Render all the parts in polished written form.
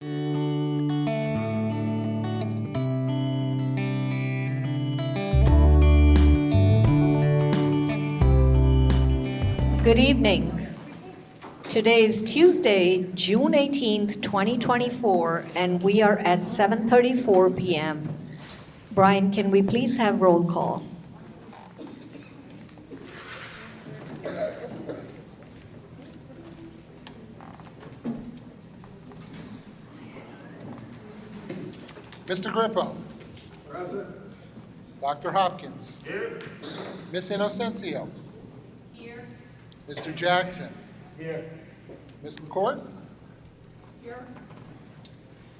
Good evening. Today is Tuesday, June 18th, 2024, and we are at 7:34 p.m. Brian, can we please have roll call? Mr. Grippo. Present. Dr. Hopkins. Here. Ms. Inocencio. Here. Mr. Jackson. Here. Ms. McCourt. Here.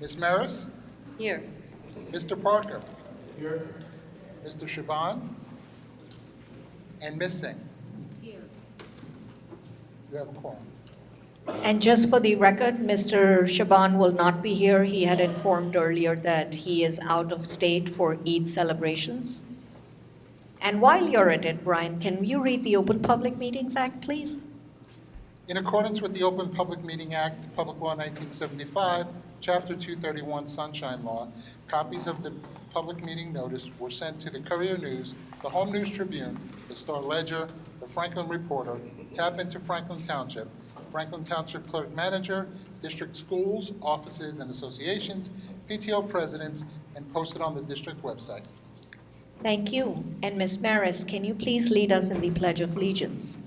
Ms. Maris. Here. Mr. Parker. Here. Mr. Shaban. And Ms. Singh. Here. You have a quorum. And just for the record, Mr. Shaban will not be here. He had informed earlier that he is out of state for Eid celebrations. And while you're at it, Brian, can you read the Open Public Meetings Act, please? In accordance with the Open Public Meeting Act, Public Law 1975, Chapter 231 Sunshine Law, copies of the public meeting notice were sent to the Courier News, the Home News Tribune, the Star Ledger, the Franklin Reporter, Tap Into Franklin Township, Franklin Township Clerk Manager, district schools, offices, and associations, PTO presidents, and posted on the district website. Thank you. And Ms. Maris, can you please lead us in the Pledge of Allegiance?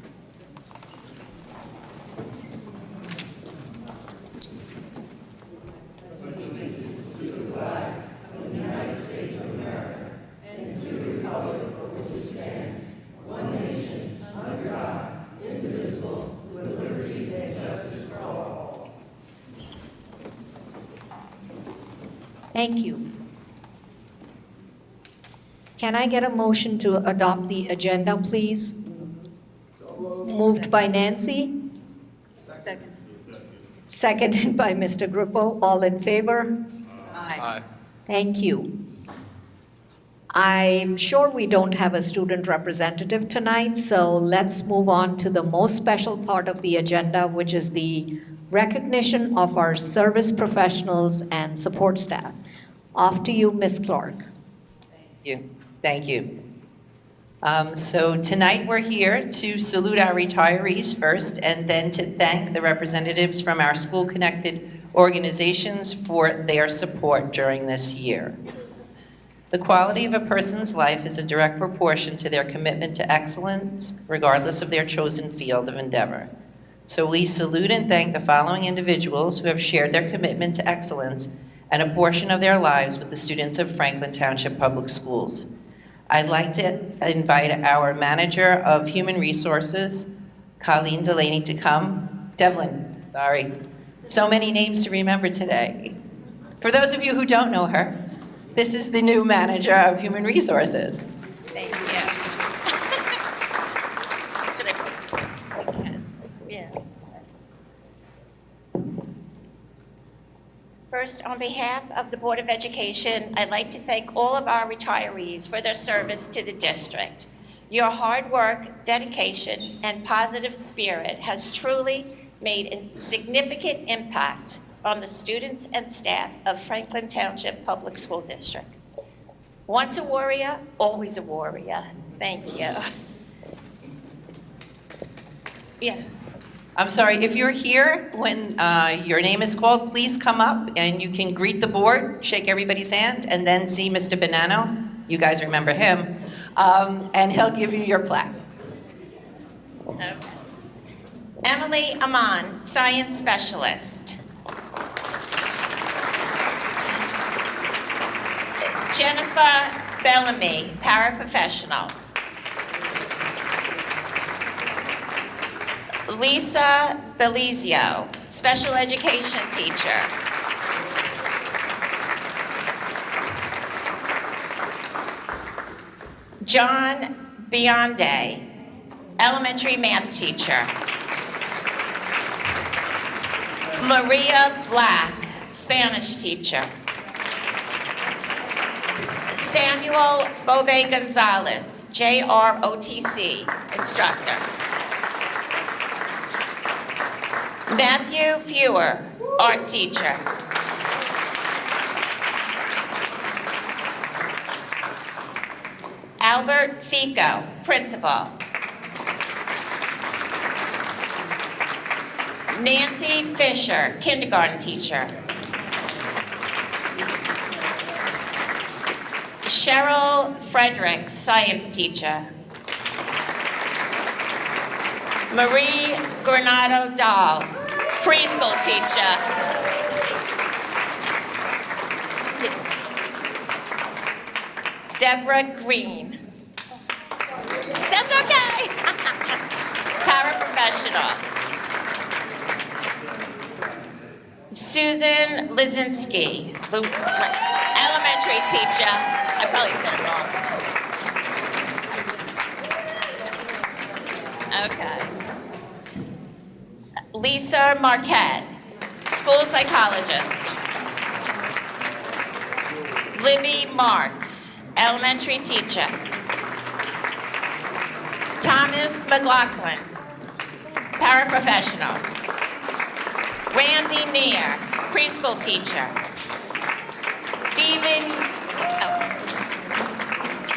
Thank you. Can I get a motion to adopt the agenda, please? Moved by Nancy? Second. Seconded by Mr. Grippo. All in favor? Aye. Thank you. I'm sure we don't have a student representative tonight, so let's move on to the most special part of the agenda, which is the recognition of our service professionals and support staff. Off to you, Ms. Clark. Thank you. So tonight we're here to salute our retirees first and then to thank the representatives from our school-connected organizations for their support during this year. The quality of a person's life is a direct proportion to their commitment to excellence, regardless of their chosen field of endeavor. So we salute and thank the following individuals who have shared their commitment to excellence and a portion of their lives with the students of Franklin Township Public Schools. I'd like to invite our Manager of Human Resources, Colleen Delaney, to come. Devlin, sorry. So many names to remember today. For those of you who don't know her, this is the new Manager of Human Resources. Thank you. Should I? Again. Yeah. First, on behalf of the Board of Education, I'd like to thank all of our retirees for their service to the district. Your hard work, dedication, and positive spirit has truly made a significant impact on the students and staff of Franklin Township Public School District. Once a warrior, always a warrior. Thank you. Yeah. I'm sorry, if you're here when your name is called, please come up and you can greet the board, shake everybody's hand, and then see Mr. Bonanno. You guys remember him. And he'll give you your plaque. Okay. Emily Aman, Science Specialist. Jennifer Bellamy, Paraprofessional. Lisa Belizio, Special Education Teacher. John Bionde, Elementary Math Teacher. Maria Black, Spanish Teacher. Samuel Bove Gonzalez, JROTC Instructor. Matthew Fewer, Art Teacher. Albert Fico, principal. Nancy Fisher, kindergarten teacher. Cheryl Frederick, science teacher. Marie Granado Dahl, preschool teacher. Deborah Green. That's okay. Paraprofessional. Susan Lizinski, elementary teacher. I probably said it wrong. Okay. Lisa Marquette, school psychologist. Libby Marks, elementary teacher. Thomas McLaughlin, paraprofessional. Randy Neer, preschool teacher.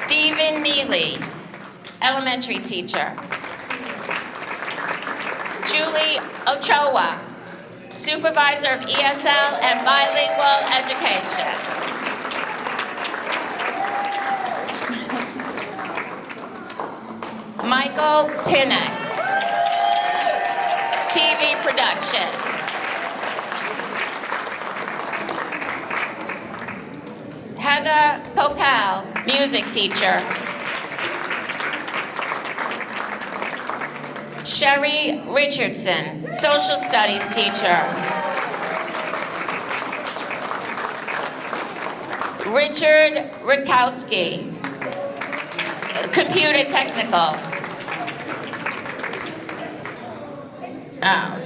Stephen Neely, elementary teacher. Julie Ochoa, supervisor of ESL and bilingual education. Michael Pinnock, TV production. Heather Popel, music teacher. Sherry Richardson, social studies teacher. Richard Rikowski, computer technical.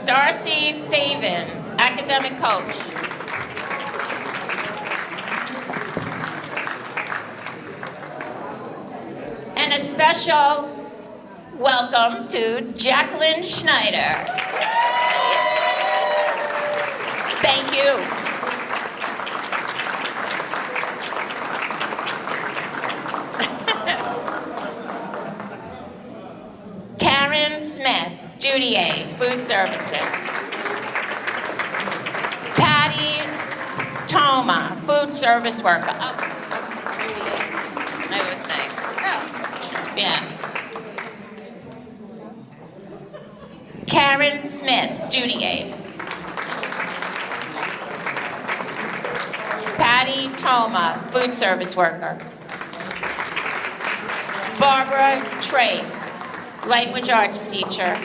Darcy Savin, academic coach. And a special welcome to Jacqueline Schneider. Thank you. Karen Smith, duty aide, food services. Patty Toma, food service worker. Oh, duty aide. That was me. Oh, yeah. Karen Smith, duty aide. Patty Toma, food service worker. Barbara Trey, language arts teacher.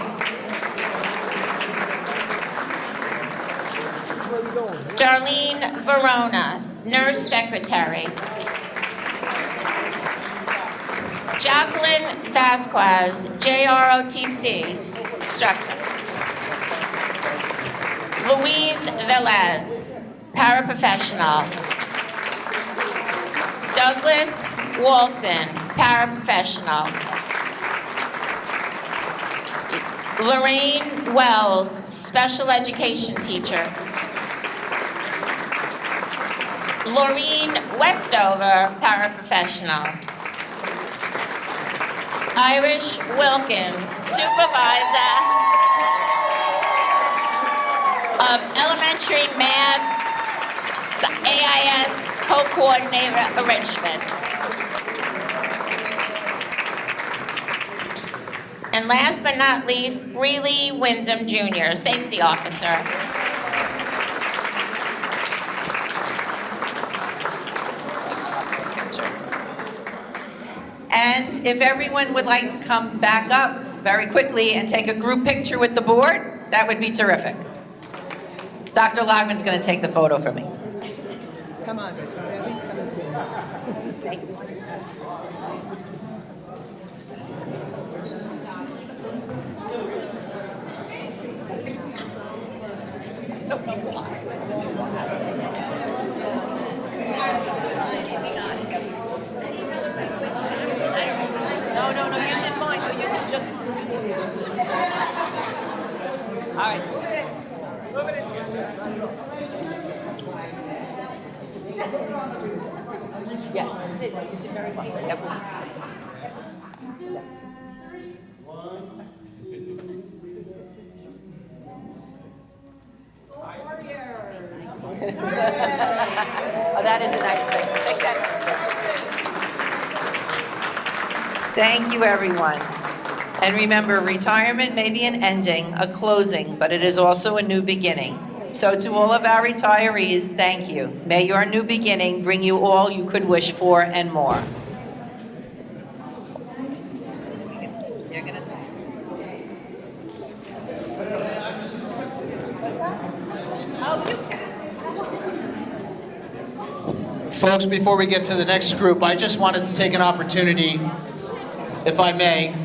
Darlene Verona, nurse secretary. Jacqueline Vasquez, JROTC, instructor. Louise Velez, paraprofessional. Douglas Walton, paraprofessional. Lorraine Wells, special education teacher. Laureen Westover, paraprofessional. Irish Wilkins, supervisor of elementary math, AIS co-coordinator of Richmond. And last but not least, Breeley Wyndham Jr., safety officer. And if everyone would like to come back up very quickly and take a group picture with the board, that would be terrific. Dr. Lagman's going to take the photo for me. Come on, Rich. At least come and Thank you. No, you did mine, but you did just one. All right. Yes, you did very well. Yep. Oh, that is a nice picture. Take that nice picture. Thank you, everyone. And remember, retirement may be an ending, a closing, but it is also a new beginning. So to all of our retirees, thank you. May your new beginning bring you all you could wish for and more. Folks, before we get to the next group, I just wanted to take an opportunity, if I may,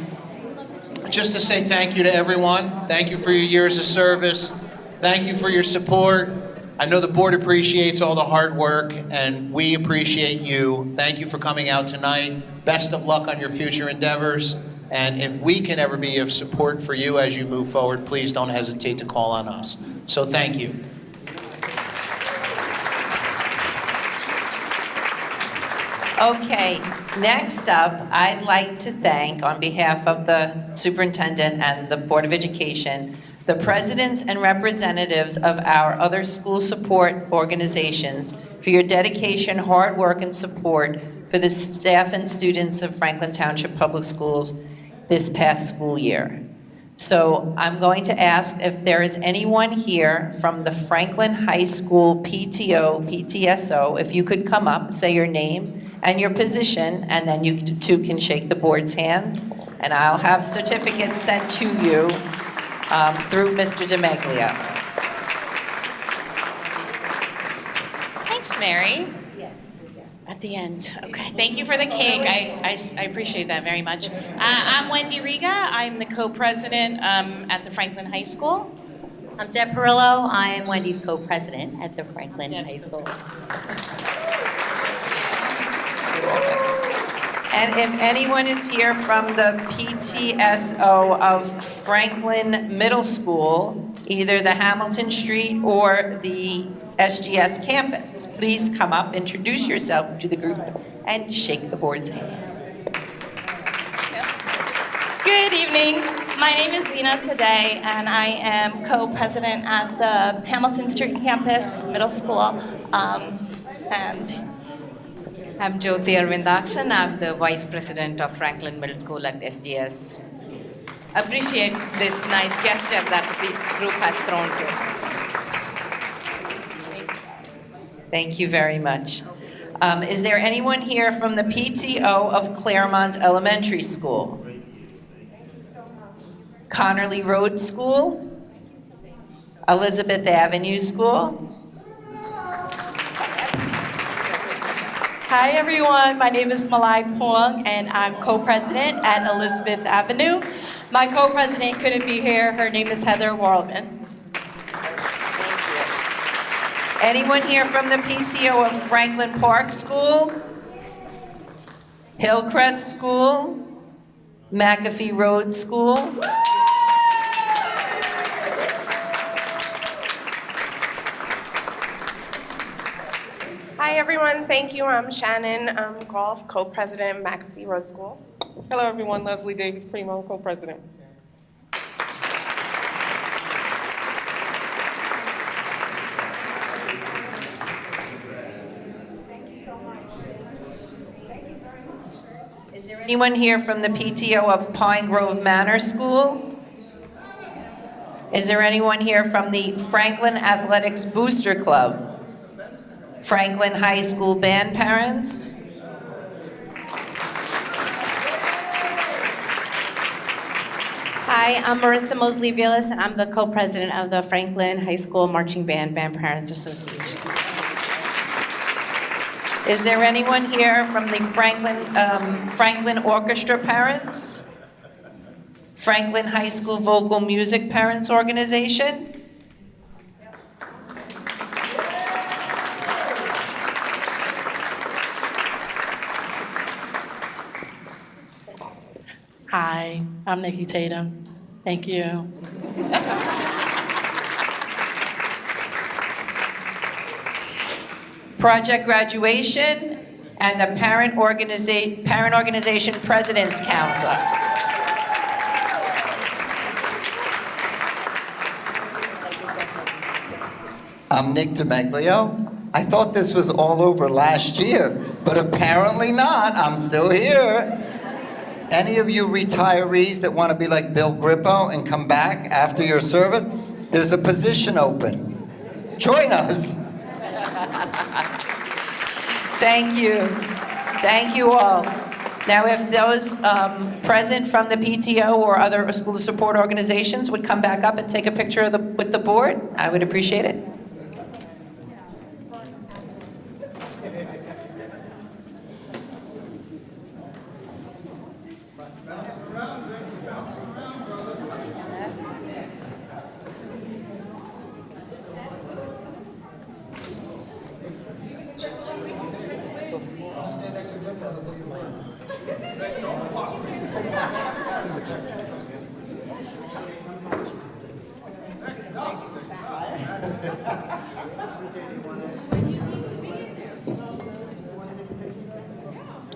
just to say thank you to everyone. Thank you for your years of service. Thank you for your support. I know the board appreciates all the hard work, and we appreciate you. Thank you for coming out tonight. Best of luck on your future endeavors. And if we can ever be of support for you as you move forward, please don't hesitate to call on us. So thank you. Okay, next up, I'd like to thank, on behalf of the superintendent and the Board of Education, the presidents and representatives of our other school support organizations for your dedication, hard work, and support for the staff and students of Franklin Township Public Schools this past school year. So I'm going to ask if there is anyone here from the Franklin High School PTO, PTSO, if you could come up, say your name and your position, and then you two can shake the board's hand. And I'll have certificates sent to you through Mr. DeMaglia. Thanks, Mary. At the end. Okay. Thank you for the cake. I appreciate that very much. I'm Wendy Riga. I'm the co-president at the Franklin High School. I'm Deb Perillo. I am Wendy's co-president at the Franklin High School. And if anyone is here from the PTSO of Franklin Middle School, either the Hamilton Street or the SGS campus, please come up, introduce yourself to the group, and shake the board's hand. Good evening. My name is Zina Sadeh, and I am co-president at the Hamilton Street Campus Middle School. I'm Jyoti Arvindakshan. I'm the vice president of Franklin Middle School at SGS. Appreciate this nice gesture that this group has thrown to. Thank you very much. Is there anyone here from the PTO of Claremont Elementary School? Connerly Road School? Elizabeth Avenue School? Hi, everyone. My name is Malai Phuong, and I'm co-president at Elizabeth Avenue. My co-president couldn't be here. Her name is Heather Warlman. Anyone here from the PTO of Franklin Park School? Hillcrest School? McAfee Road School? Hi everyone, thank you. I'm Shannon Golf, co-president of McAfee Road School. Hello everyone, Leslie Davis Primo, co-president. Is there anyone here from the PTO of Pine Grove Manor School? Is there anyone here from the Franklin Athletics Booster Club? Franklin High School band parents? Hi, I'm Maritza Mosley-Vilas, and I'm the co-president of the Franklin High School Marching Band Parents Association. Is there anyone here from the Franklin Orchestra parents? Franklin High School Vocal Music Parents Organization? Hi, I'm Nikki Tatum. Thank you. Project Graduation and the Parent Organization President's Council. I'm Nick DeMeglio. I thought this was all over last year, but apparently not. I'm still here. Any of you retirees that want to be like Bill Grippo and come back after your service, there's a position open. Join us. Thank you. Thank you all. Now, if those present from the PTO or other school support organizations would come back up and take a picture with the board, I would appreciate it.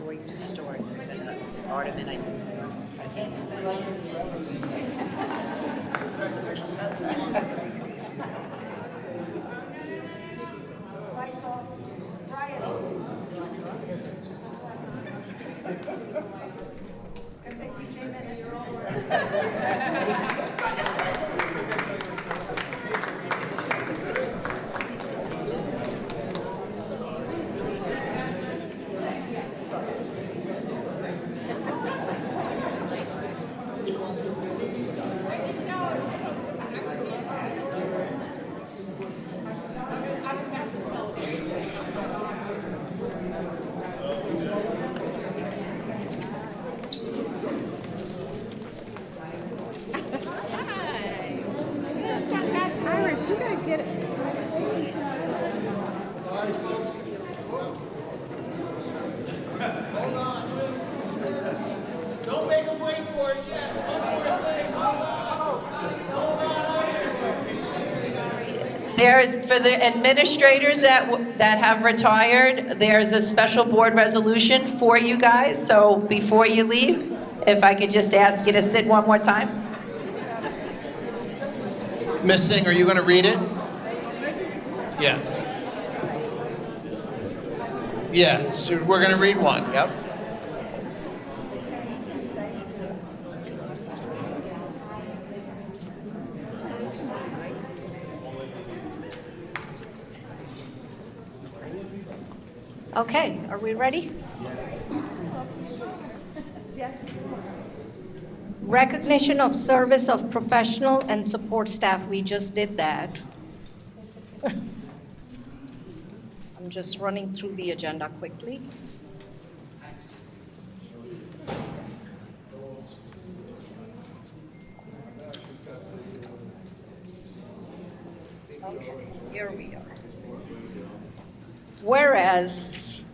Where you store it, ornament, I think. Iris, you gotta get it. Don't make a break for it yet. One more thing. Hold on. There's, for the administrators that have retired, there's a special board resolution for you guys. So before you leave, if I could just ask you to sit one more time. Miss Singh, are you going to read it? Yeah. Yeah, so we're going to read one, yep. Okay, are we ready? Yes. Recognition of service of professional and support staff, we just did that. I'm just running through the agenda quickly. Okay, here we are. Whereas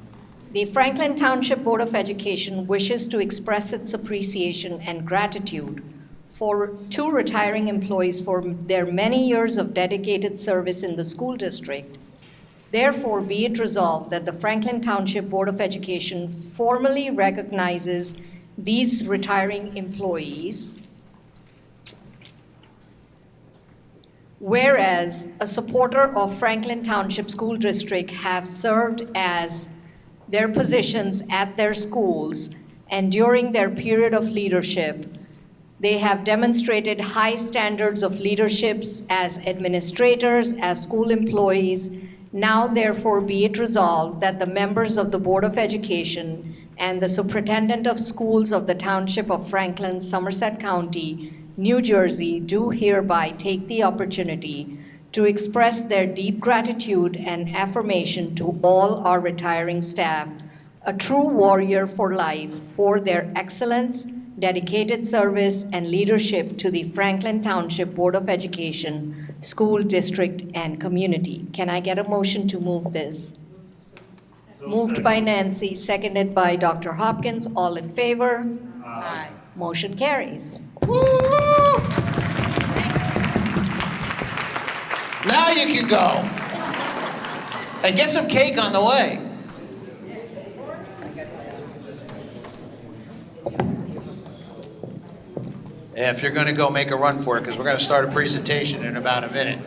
the Franklin Township Board of Education wishes to express its appreciation and gratitude for two retiring employees for their many years of dedicated service in the school district. Therefore, be it resolved that the Franklin Township Board of Education formally recognizes these retiring employees. Whereas a supporter of Franklin Township School District have served as their positions at their schools, and during their period of leadership, they have demonstrated high standards of leaderships as administrators, as school employees. Now therefore be it resolved that the members of the Board of Education and the Superintendent of Schools of the Township of Franklin, Somerset County, New Jersey, do hereby take the opportunity to express their deep gratitude and affirmation to all our retiring staff, a true warrior for life, for their excellence, dedicated service, and leadership to the Franklin Township Board of Education, school district, and community. Can I get a motion to move this? Moved by Nancy, seconded by Dr. Hopkins. All in favor? Aye. Motion carries. Now you can go. And get some cake on the way. Yeah, if you're going to go, make a run for it, because we're going to start a presentation in about a minute.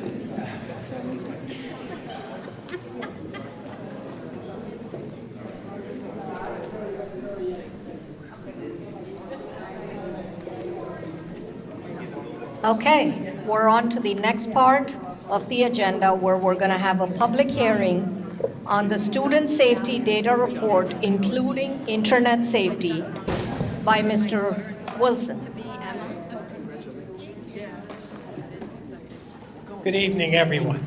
Okay, we're on to the next part of the agenda where we're going to have a public hearing on the student safety data report, including internet safety, by Mr. Wilson. Good evening, everyone.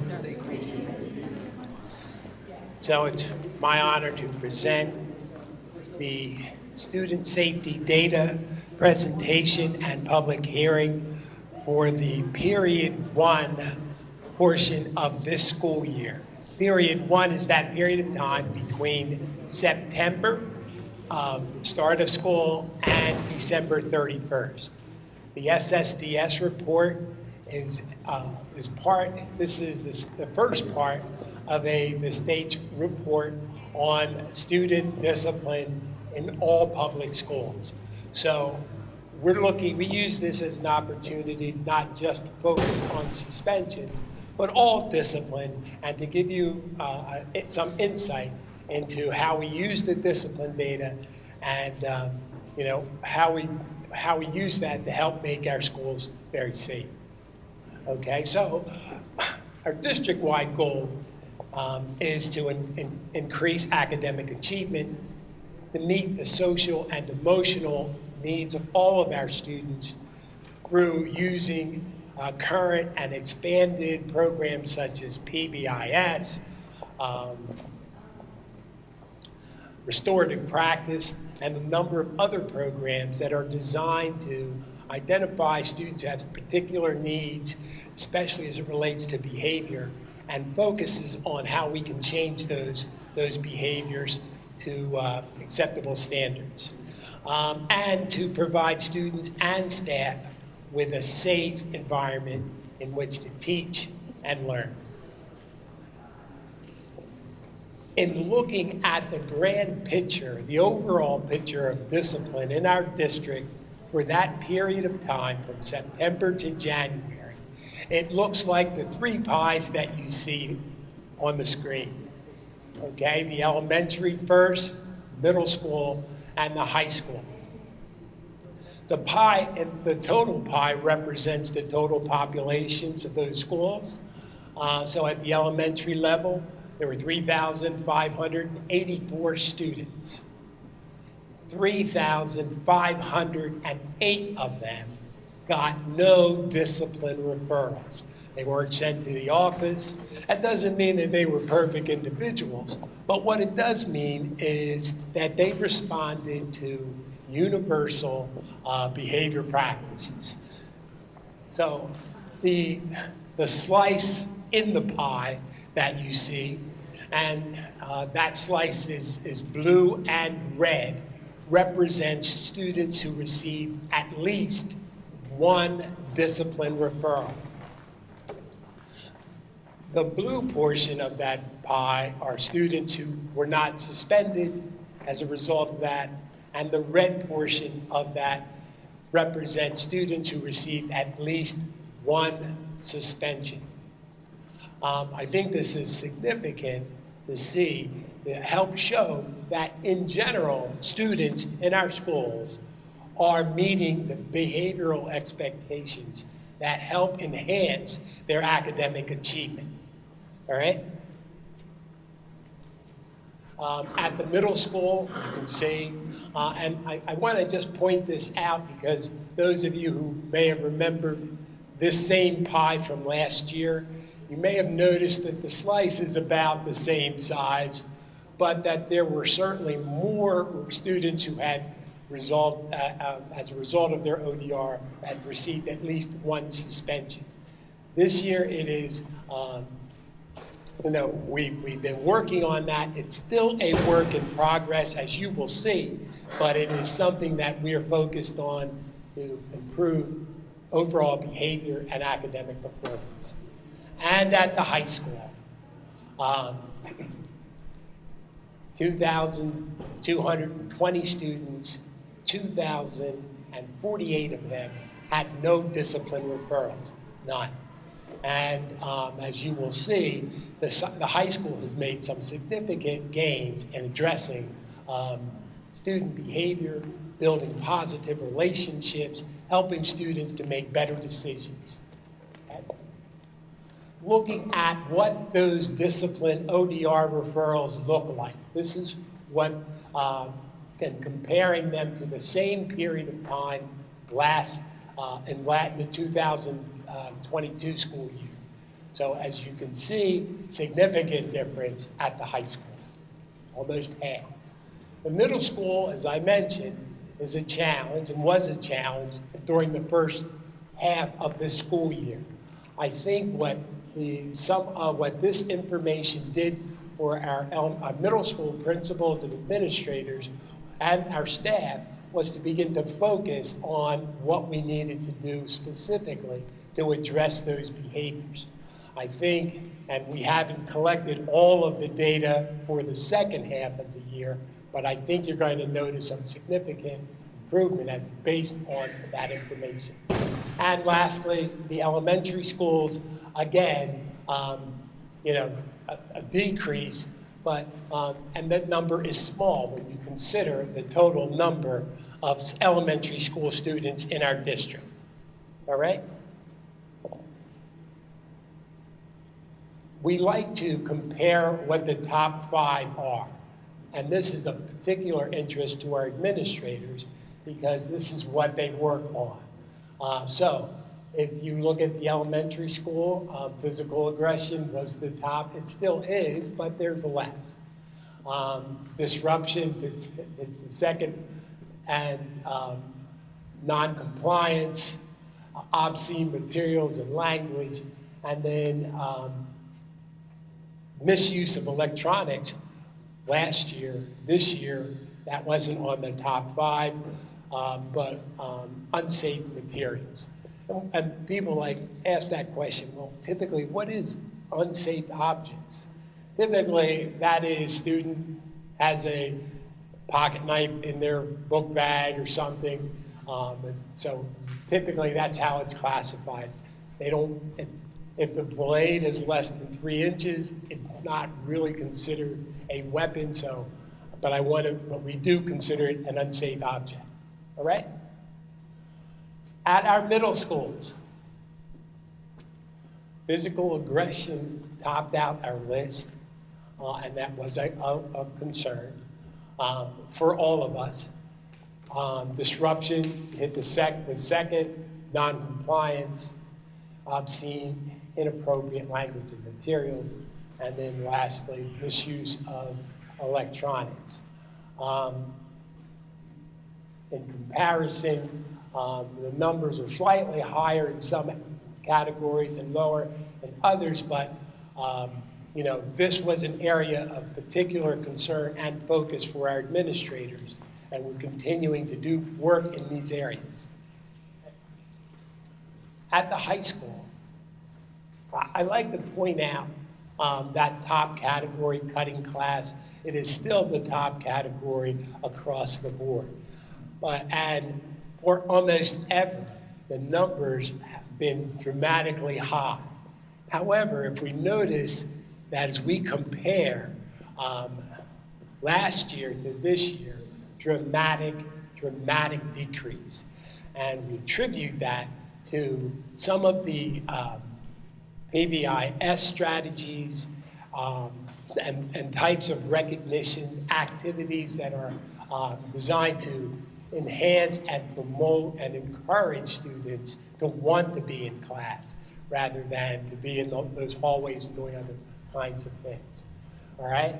So it's my honor to present the student safety data presentation and public hearing for the period 1 portion of this school year. Period 1 is that period of time between September, start of school, and December 31st. The SSDS report is the first part of the state's report on student discipline in all public schools. So we use this as an opportunity not just to focus on suspension, but all discipline, and to give you some insight into how we use the discipline data and how we use that to help make our schools very safe. Okay, so our district-wide goal is to increase academic achievement, to meet the social and emotional needs of all of our students through using current and expanded programs such as PBIS, restorative practice, and a number of other programs that are designed to identify students who have particular needs, especially as it relates to behavior, and focuses on how we can change those behaviors to acceptable standards, and to provide students and staff with a safe environment in which to teach and learn. In looking at the grand picture, the overall picture of discipline in our district for that period of time from September to January, it looks like the 3 pies that you see on the screen. Okay, the elementary first, middle school, and the high school. The pie, the total pie represents the total populations of those schools. So at the elementary level, there were 3,584 students. 3,508 of them got no discipline referrals. They weren't sent to the office. That doesn't mean that they were perfect individuals, but what it does mean is that they responded to universal behavior practices. So the slice in the pie that you see, and that slice is blue and red, represents students who receive at least 1 discipline referral. The blue portion of that pie are students who were not suspended as a result of that, and the red portion of that represents students who received at least 1 suspension. I think this is significant to see, to help show that in general, students in our schools are meeting the behavioral expectations that help enhance their academic achievement. All right? At the middle school, you can see, and I want to just point this out because those of you who may have remembered this same pie from last year, you may have noticed that the slice is about the same size, but that there were certainly more students who had as a result of their ODR, had received at least 1 suspension. This year it is, we've been working on that. It's still a work in progress, as you will see, but it is something that we are focused on to improve overall behavior and academic performance. And at the high school, 2,220 students, 2,048 of them had no discipline referrals, none. And as you will see, the high school has made some significant gains in addressing student behavior, building positive relationships, helping students to make better decisions. Looking at what those discipline ODR referrals look like. This is what, and comparing them to the same period of time in the 2022 school year. So as you can see, significant difference at the high school, almost half. The middle school, as I mentioned, is a challenge and was a challenge during the first half of this school year. I think what this information did for our middle school principals and administrators and our staff was to begin to focus on what we needed to do specifically to address those behaviors. I think, and we haven't collected all of the data for the second half of the year, but I think you're going to notice some significant improvement as based on that information. And lastly, the elementary schools, again, a decrease, but and that number is small when you consider the total number of elementary school students in our district. All right? We like to compare what the top 5 are. And this is of particular interest to our administrators because this is what they work on. So if you look at the elementary school, physical aggression was the top. It still is, but there's less. Disruption, the second, and non-compliance, obscene materials and language, and then misuse of electronics last year. This year, that wasn't on the top 5, but unsafe materials. And people ask that question, well, typically, what is unsafe objects? Typically, that is student has a pocket knife in their book bag or something. And so typically, that's how it's classified. They don't, if the blade is less than 3 inches, it's not really considered a weapon. So, but we do consider it an unsafe object. All right? At our middle schools, physical aggression topped out our list, and that was a concern for all of us. Disruption hit was second, non-compliance, obscene, inappropriate language and materials, and then lastly, misuse of electronics. In comparison, the numbers are slightly higher in some categories and lower in others, but this was an area of particular concern and focus for our administrators, and we're continuing to do work in these areas. At the high school, I like to point out that top category, cutting class. It is still the top category across the board. And for almost ever, the numbers have been dramatically high. However, if we notice that as we compare last year to this year, dramatic decrease. And we attribute that to some of the PBIS strategies and types of recognition activities that are designed to enhance and promote and encourage students to want to be in class rather than to be in those hallways doing other kinds of things. All right?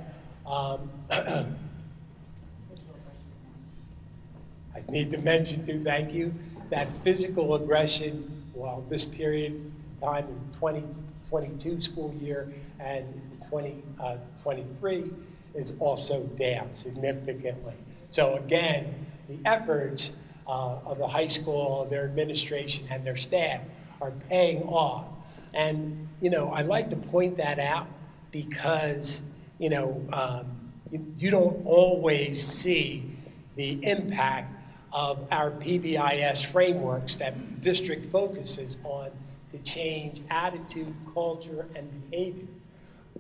I need to mention too, thank you, that physical aggression, well, this period of time in 2022 school year and 2023 is also down significantly. So again, the efforts of the high school, their administration, and their staff are paying off. And, I'd like to point that out because, you don't always see the impact of our PBIS frameworks that the district focuses on to change attitude, culture, and behavior.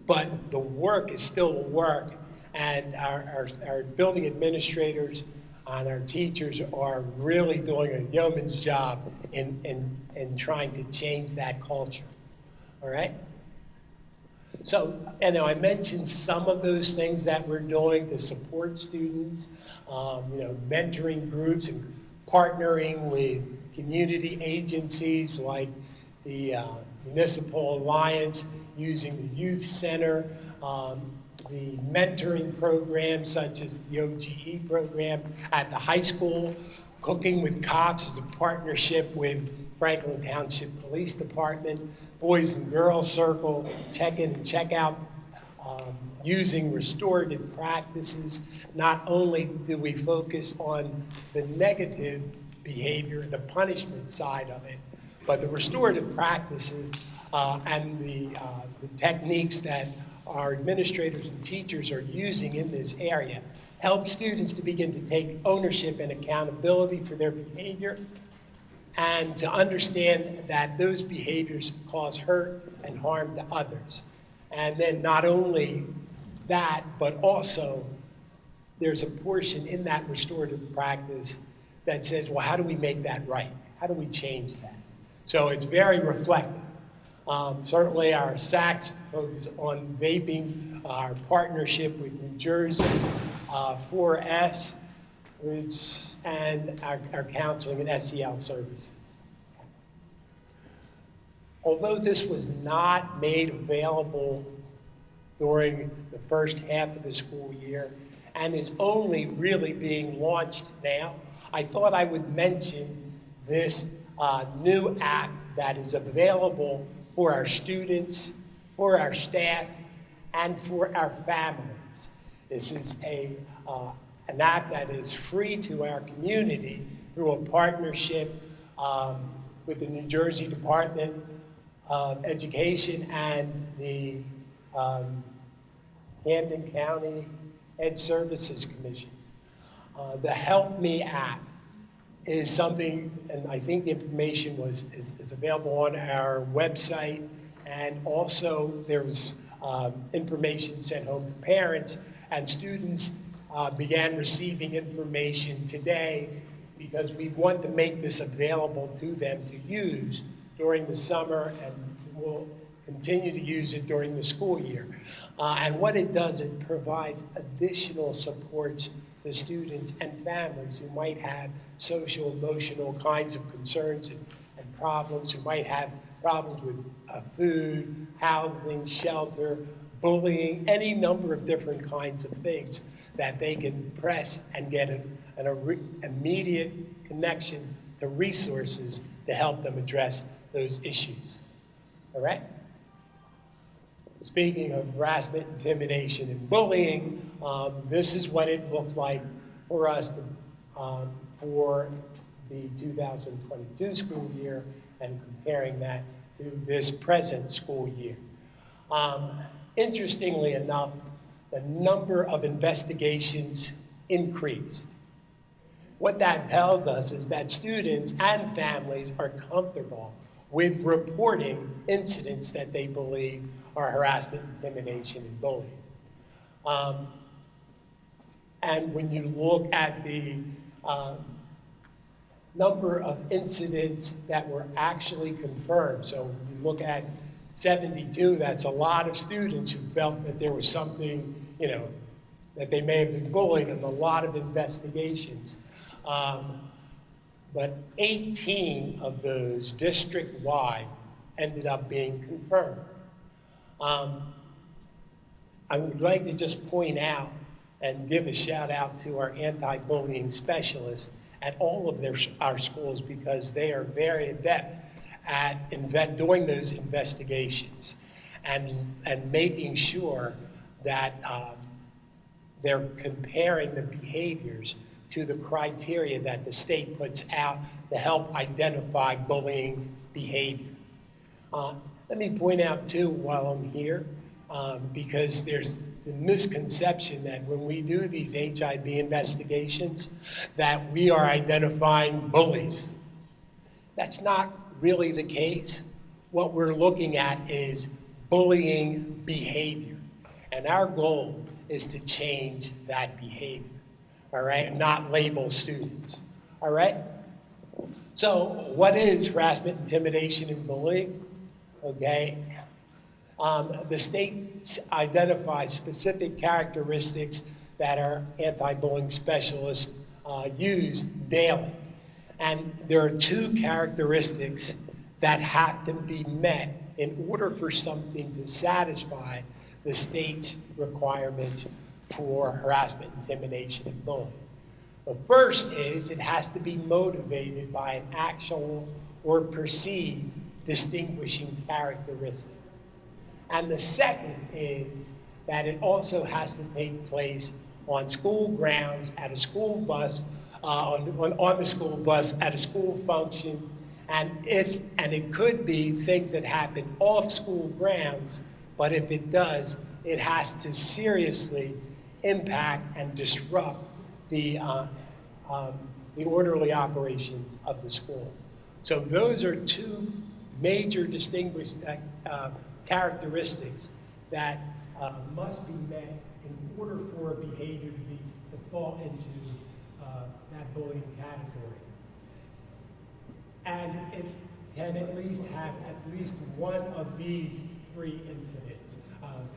But the work is still work, and our building administrators and our teachers are really doing a yeoman's job in trying to change that culture. All right? So, I mentioned some of those things that we're doing to support students, mentoring groups and partnering with community agencies like the Municipal Alliance, using the Youth Center, the mentoring programs such as the OGE program at the high school. Cooking with Cops is a partnership with Franklin Township Police Department. Boys and Girls Circle, check in and check out, using restorative practices. Not only do we focus on the negative behavior, the punishment side of it, but the restorative practices and the techniques that our administrators and teachers are using in this area help students to begin to take ownership and accountability for their behavior, and to understand that those behaviors cause hurt and harm to others. And then not only that, but also there's a portion in that restorative practice that says, well, how do we make that right? How do we change that? So it's very reflective. Certainly our SACs focus on vaping, our partnership with New Jersey, 4S, and our counseling and SEL services. Although this was not made available during the first half of the school year and is only really being launched now, I thought I would mention this new app that is available for our students, for our staff, and for our families. This is an app that is free to our community through a partnership with the New Jersey Department of Education and the Camden County Ed Services Commission. The Help Me app is something, and I think the information is available on our website, and also there's information sent home to parents, and students began receiving information today because we want to make this available to them to use during the summer, and we'll continue to use it during the school year. And what it does, it provides additional supports to students and families who might have social, emotional kinds of concerns and problems, who might have problems with food, housing, shelter, bullying, any number of different kinds of things that they can press and get an immediate connection to resources to help them address those issues. All right? Speaking of harassment, intimidation, and bullying, this is what it looks like for us for the 2022 school year, and comparing that to this present school year. Interestingly enough, the number of investigations increased. What that tells us is that students and families are comfortable with reporting incidents that they believe are harassment, intimidation, and bullying. And when you look at the number of incidents that were actually confirmed, so you look at 72, that's a lot of students who felt that there was something, that they may have been bullied, and a lot of investigations. But 18 of those district-wide ended up being confirmed. I would like to just point out and give a shout out to our anti-bullying specialists at all of our schools, because they are very adept at doing those investigations and making sure that they're comparing the behaviors to the criteria that the state puts out to help identify bullying behavior. Let me point out too, while I'm here, because there's the misconception that when we do these HIV investigations, that we are identifying bullies. That's not really the case. What we're looking at is bullying behavior, and our goal is to change that behavior. all right, and not label students, all right? So what is harassment, intimidation, and bullying? Okay. The state identifies specific characteristics that our anti-bullying specialists use daily. And there are two characteristics that have to be met in order for something to satisfy the state's requirements for harassment, intimidation, and bullying. The first is it has to be motivated by an actual or perceived distinguishing characteristic. And the second is that it also has to take place on school grounds, at a school bus, on the school bus, at a school function, and it could be things that happen off school grounds, but if it does, it has to seriously impact and disrupt the orderly operations of the school. So those are two major distinguished characteristics that must be met in order for a behavior to fall into that bullying category. And it can at least have at least one of these three incidents,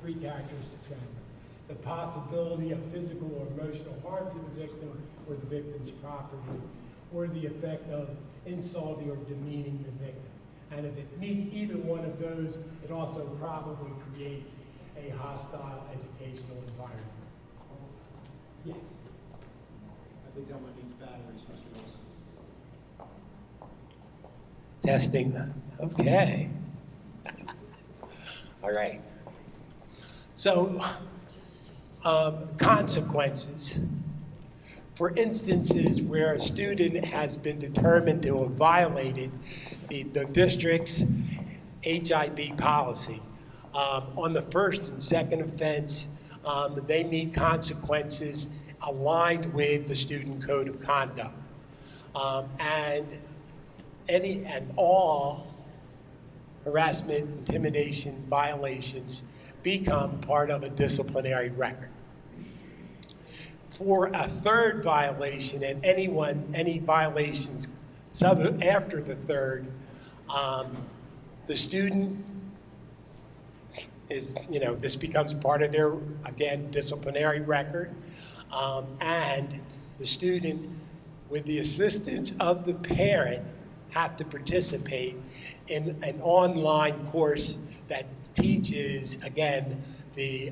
three characteristics rather. The possibility of physical or emotional harm to the victim or the victim's property, or the effect of insulting or demeaning the victim. And if it meets either one of those, it also probably creates a hostile educational environment. Yes? I think that one needs batteries, Mr. Wilson. Testing. Okay. All right. So, consequences. For instances where a student has been determined to have violated the district's HIB policy, on the first and second offense, they meet consequences aligned with the student code of conduct. And all harassment, intimidation, violations become part of a disciplinary record. For a third violation, and any violations after the third, the student is, this becomes part of their, again, disciplinary record, and the student, with the assistance of the parent, have to participate in an online course that teaches, again, the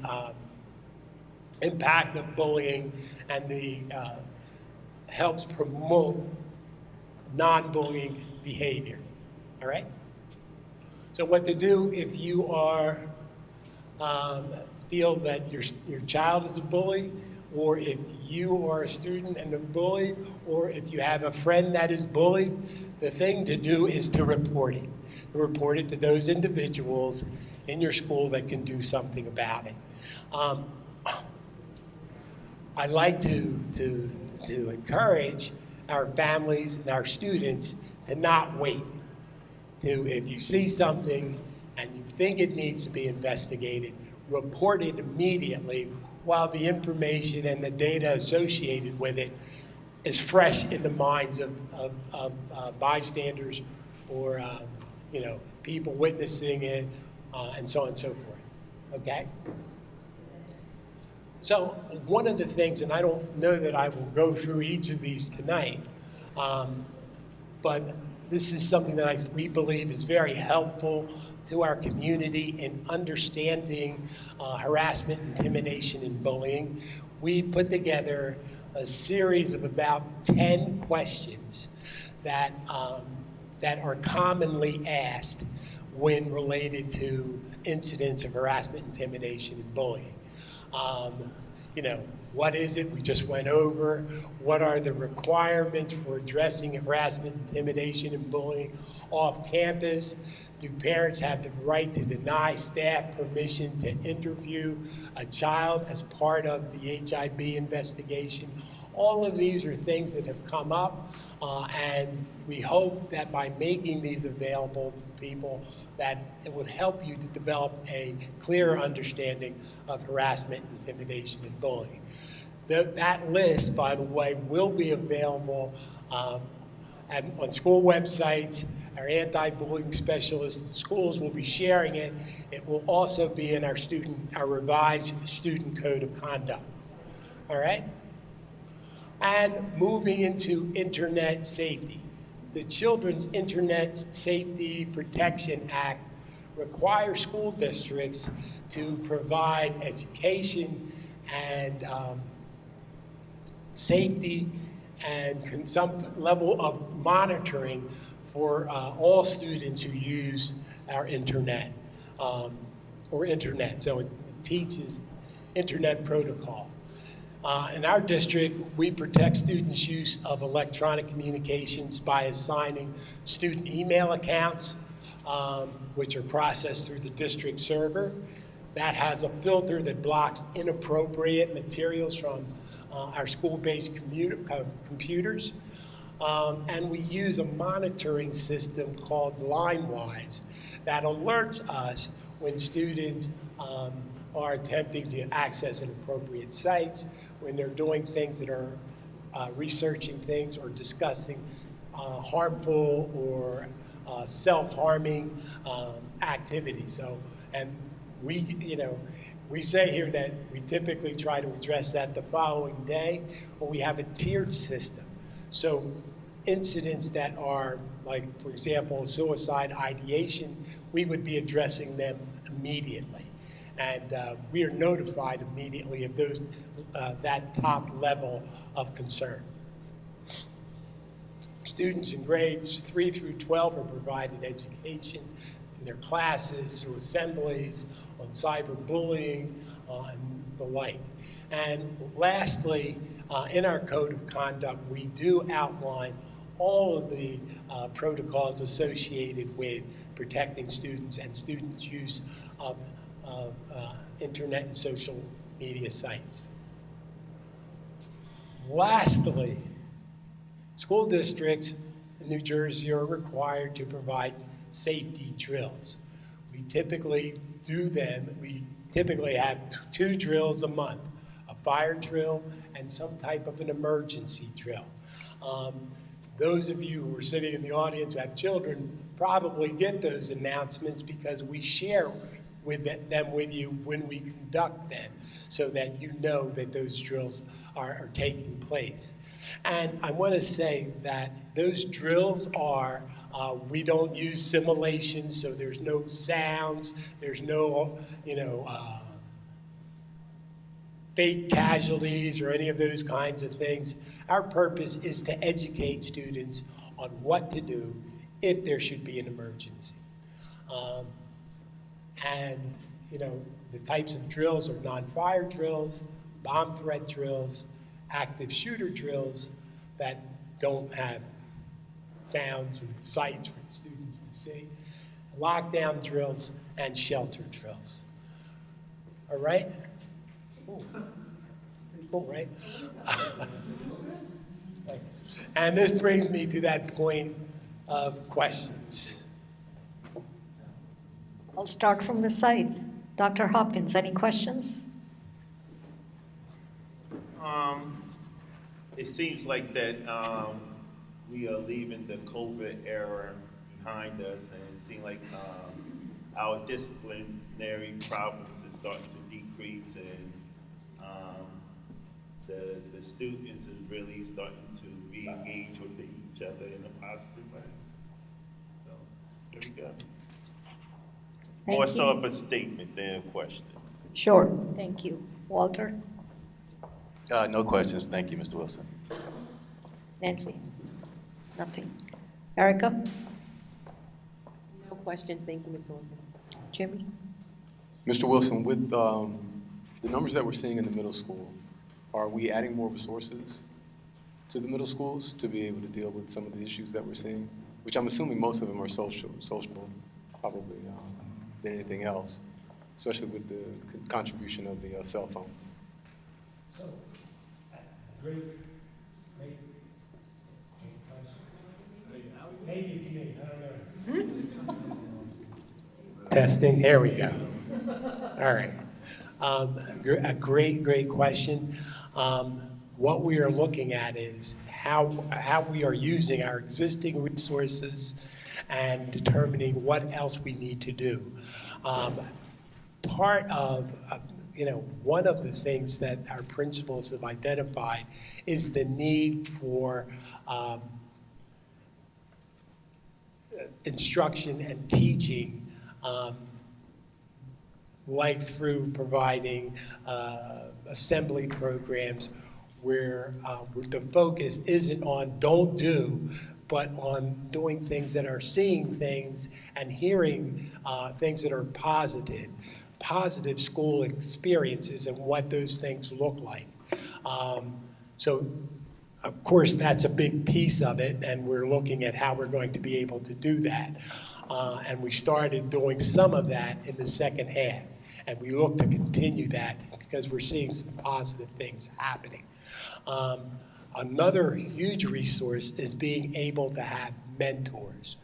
impact of bullying and helps promote non-bullying behavior. All right? So what to do if you are feel that your child is a bully, or if you are a student and a bully, or if you have a friend that is bullied, the thing to do is to report it. Report it to those individuals in your school that can do something about it. I like to encourage our families and our students to not wait. If you see something and you think it needs to be investigated, report it immediately while the information and the data associated with it is fresh in the minds of bystanders or people witnessing it, and so on and so forth. Okay? So one of the things, and I don't know that I will go through each of these tonight, but this is something that we believe is very helpful to our community in understanding harassment, intimidation, and bullying. We put together a series of about 10 questions that are commonly asked when related to incidents of harassment, intimidation, and bullying. What is it? We just went over. What are the requirements for addressing harassment, intimidation, and bullying off campus? Do parents have the right to deny staff permission to interview a child as part of the HIB investigation? All of these are things that have come up, and we hope that by making these available to people, that it would help you to develop a clearer understanding of harassment, intimidation, and bullying. That list, by the way, will be available on school websites. Our anti-bullying specialists in schools will be sharing it. It will also be in our revised student code of conduct. All right? And moving into internet safety. The Children's Internet Safety Protection Act requires school districts to provide education and safety and some level of monitoring for all students who use our internet or internet. So it teaches internet protocol. In our district, we protect students' use of electronic communications by assigning student email accounts, which are processed through the district server. That has a filter that blocks inappropriate materials from our school-based computers. And we use a monitoring system called LineWise that alerts us when students are attempting to access inappropriate sites, when they're doing things that are researching things or discussing harmful or self-harming activities. So, and we say here that we typically try to address that the following day, but we have a tiered system. So incidents that are, like, for example, suicide ideation, we would be addressing them immediately. And we are notified immediately of those, that top level of concern. Students in grades 3 through 12 are provided education in their classes, through assemblies, on cyberbullying, and the like. And lastly, in our code of conduct, we do outline all of the protocols associated with protecting students and students' use of internet and social media sites. Lastly, school districts in New Jersey are required to provide safety drills. We typically do them. We typically have 2 drills a month, a fire drill and some type of an emergency drill. Those of you who are sitting in the audience who have children probably get those announcements because we share them with you when we conduct them, so that you know that those drills are taking place. And I want to say that those drills are, we don't use simulations, so there's no sounds, there's no, fake casualties or any of those kinds of things. Our purpose is to educate students on what to do if there should be an emergency. And the types of drills are non-fire drills, bomb threat drills, active shooter drills that don't have sounds or sights for the students to see, lockdown drills, and shelter drills. All right? Ooh. Pretty cool, right? And this brings me to that point of questions. I'll start from the side. Dr. Hopkins, any questions? It seems like that we are leaving the COVID era behind us, and it seems like our disciplinary problems is starting to decrease, and the students is really starting to re-engage with each other in a positive way. So there we go. More so of a statement than a question. Sure, thank you. Walter? No questions. Thank you, Mr. Wilson. Nancy? Nothing. Erica? No questions. Thank you, Mr. Wilson. Jimmy? Mr. Wilson, with the numbers that we're seeing in the middle school, are we adding more resources to the middle schools to be able to deal with some of the issues that we're seeing? Which I'm assuming most of them are social probably, than anything else, especially with the contribution of the cell phones. So, great. Maybe it's me, I don't know. Testing, there we go. All right. A great question. What we are looking at is how we are using our existing resources and determining what else we need to do. Part of, one of the things that our principals have identified is the need for instruction and teaching, like through providing assembly programs where the focus isn't on don't do, but on doing things that are seeing things and hearing things that are positive school experiences and what those things look like. So of course, that's a big piece of it, and we're looking at how we're going to be able to do that. And we started doing some of that in the second half, and we look to continue that because we're seeing some positive things happening. Another huge resource is being able to have mentors.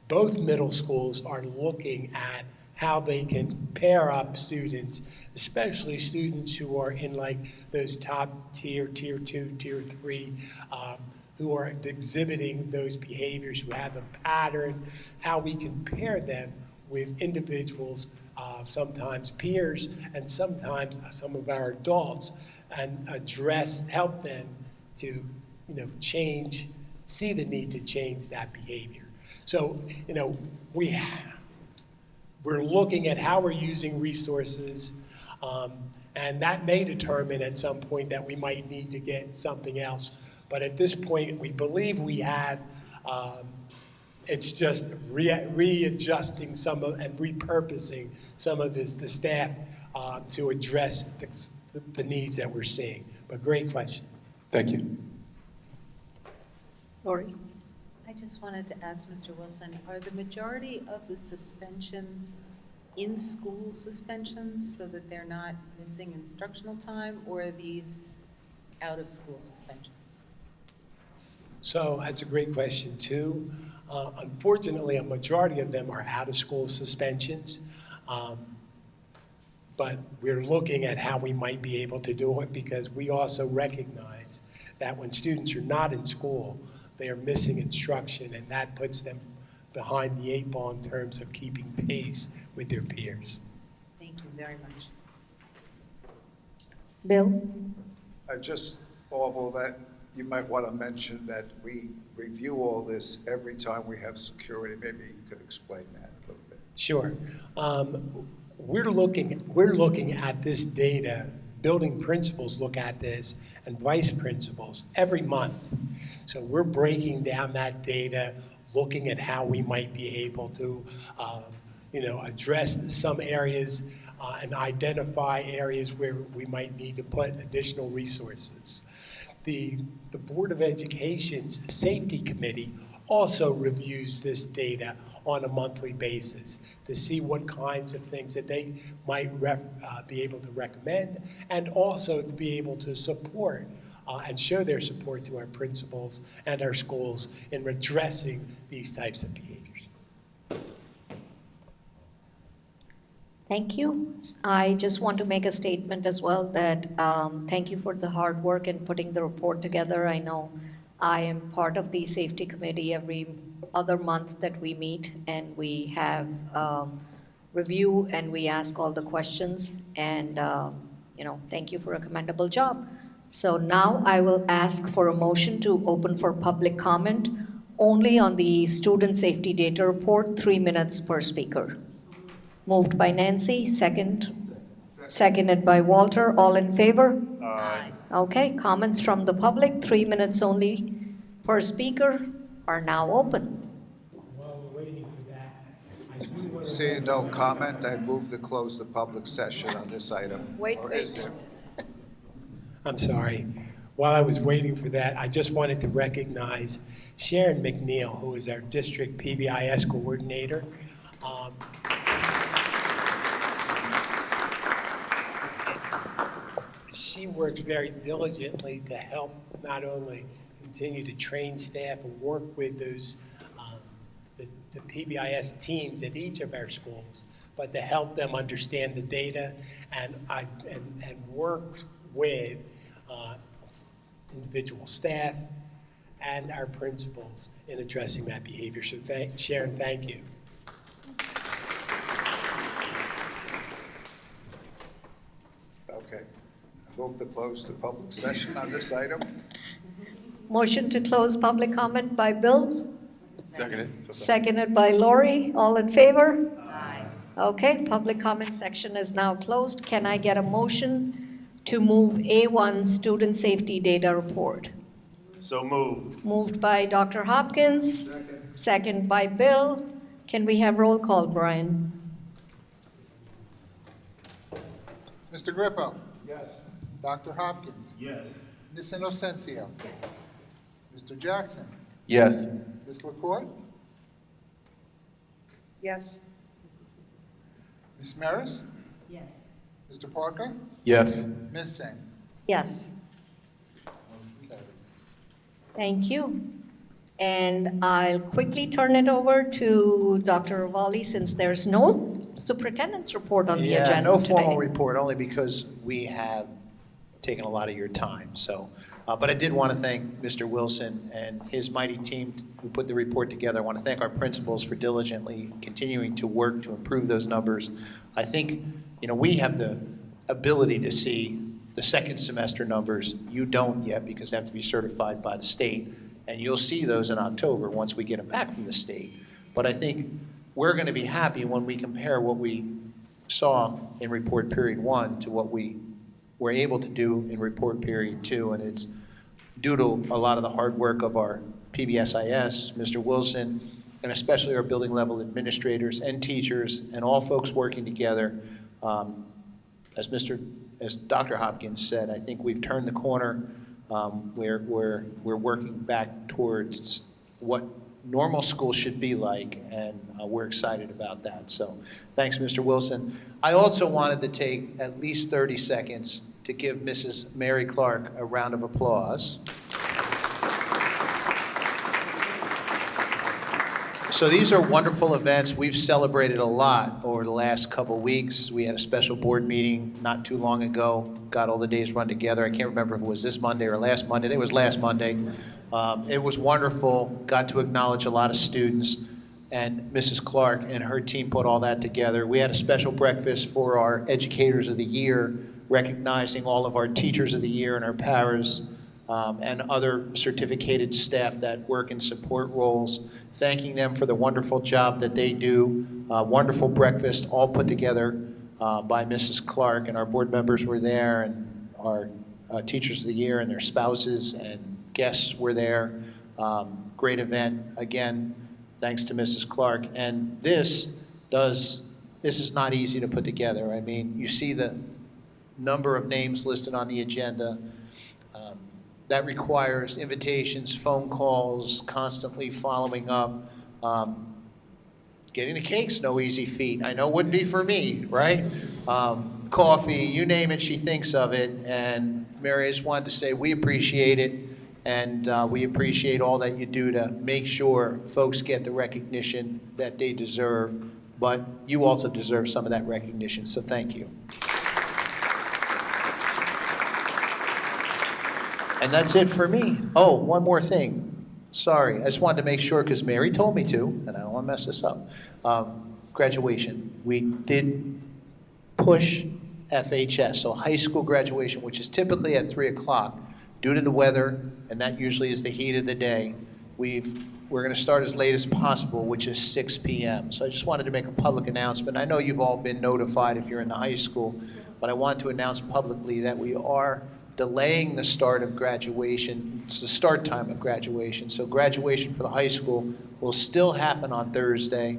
Both middle schools are looking at how they can pair up students, especially students who are in like those top tier 2, tier 3, who are exhibiting those behaviors, who have a pattern, how we can pair them with individuals, sometimes peers, and sometimes some of our adults, and help them to, see the need to change that behavior. So, we're looking at how we're using resources, and that may determine at some point that we might need to get something else. But at this point, we believe we have, it's just readjusting and repurposing some of the staff to address the needs that we're seeing. But great question. Thank you. Lori? I just wanted to ask Mr. Wilson, are the majority of the suspensions in-school suspensions so that they're not missing instructional time, or are these out-of-school suspensions? So that's a great question too. Unfortunately, a majority of them are out-of-school suspensions. But we're looking at how we might be able to do it, because we also recognize that when students are not in school, they are missing instruction, and that puts them behind the 8 ball in terms of keeping pace with their peers. Thank you very much. Bill? Just, Orville, that you might want to mention that we review all this every time we have security. Maybe you could explain that a little bit. Sure. We're looking at this data. Building principals look at this, and vice principals every month. So we're breaking down that data, looking at how we might be able to, address some areas and identify areas where we might need to put additional resources. The Board of Education's Safety Committee also reviews this data on a monthly basis to see what kinds of things that they might be able to recommend, and also to be able to support and show their support to our principals and our schools in addressing these types of behaviors. Thank you. I just want to make a statement as well that thank you for the hard work in putting the report together. I know I am part of the safety committee every other month that we meet, and we have review and we ask all the questions, and thank you for a commendable job. So now I will ask for a motion to open for public comment only on the student safety data report, 3 minutes per speaker. Moved by Nancy, seconded by Walter. All in favor? Aye. Okay, comments from the public, 3 minutes only per speaker, are now open. While we're waiting for that, I do want to... Seeing no comment, I move to close the public session on this item. Wait. There? I'm sorry. While I was waiting for that, I just wanted to recognize Sharon McNeil, who is our district PBIS coordinator. She works very diligently to help not only continue to train staff and work with those the PBIS teams at each of our schools, but to help them understand the data and work with individual staff and our principals in addressing that behavior. So Sharon, thank you. Okay. Move to close the public session on this item. Motion to close public comment by Bill, Seconded. seconded by Lori. All in favor? Aye. Okay, public comment section is now closed. Can I get a motion to move A1 student safety data report? So moved. Moved by Dr. Hopkins, second by Bill. Can we have roll call, Brian? Mr. Grippo? Yes. Dr. Hopkins? Yes. Ms. Inocencio? Mr. Jackson? Yes. Ms. LaCourt? Yes. Ms. Maris? Yes. Mr. Parker? Yes. Ms. Singh? Yes. Motion carries. Thank you. And I'll quickly turn it over to Dr. Rivali since there's no superintendent's report on the agenda Yeah, no today. formal report, only because we have taken a lot of your time, so. But I did want to thank Mr. Wilson and his mighty team who put the report together. I want to thank our principals for diligently continuing to work to improve those numbers. I think, we have the ability to see the second semester numbers. You don't yet because they have to be certified by the state, and you'll see those in October once we get them back from the state. But I think we're going to be happy when we compare what we saw in report period 1 to what we were able to do in report period 2, and it's due to a lot of the hard work of our PBSIS, Mr. Wilson, and especially our building level administrators and teachers and all folks working together. As Dr. Hopkins said, I think we've turned the corner. We're working back towards what normal school should be like, and we're excited about that. So thanks, Mr. Wilson. I also wanted to take at least 30 seconds to give Mrs. Mary Clark a round of applause. So these are wonderful events. We've celebrated a lot over the last couple weeks. We had a special board meeting not too long ago, got all the days run together. I can't remember if it was this Monday or last Monday. I think it was last Monday. It was wonderful, got to acknowledge a lot of students, and Mrs. Clark and her team put all that together. We had a special breakfast for our Educators of the Year, recognizing all of our Teachers of the Year and our paras, and other certificated staff that work in support roles, thanking them for the wonderful job that they do. Wonderful breakfast, all put together by Mrs. Clark, and our board members were there, and our Teachers of the Year and their spouses and guests were there. Great event, again, thanks to Mrs. Clark. And this is not easy to put together. I mean, you see the number of names listed on the agenda. That requires invitations, phone calls, constantly following up. Getting the cake's no easy feat. I know it wouldn't be for me, right? Coffee, you name it, she thinks of it. And Mary, I just wanted to say we appreciate it, and we appreciate all that you do to make sure folks get the recognition that they deserve. But you also deserve some of that recognition, so thank you. And that's it for me. Oh, one more thing. Sorry, I just wanted to make sure because Mary told me to, and I don't want to mess this up. Graduation. We did push FHS, so high school graduation, which is typically at 3 o'clock. Due to the weather, and that usually is the heat of the day, we're going to start as late as possible, which is 6 p.m. So I just wanted to make a public announcement. I know you've all been notified if you're in the high school, but I want to announce publicly that we are delaying the start of graduation. It's the start time of graduation. So graduation for the high school will still happen on Thursday,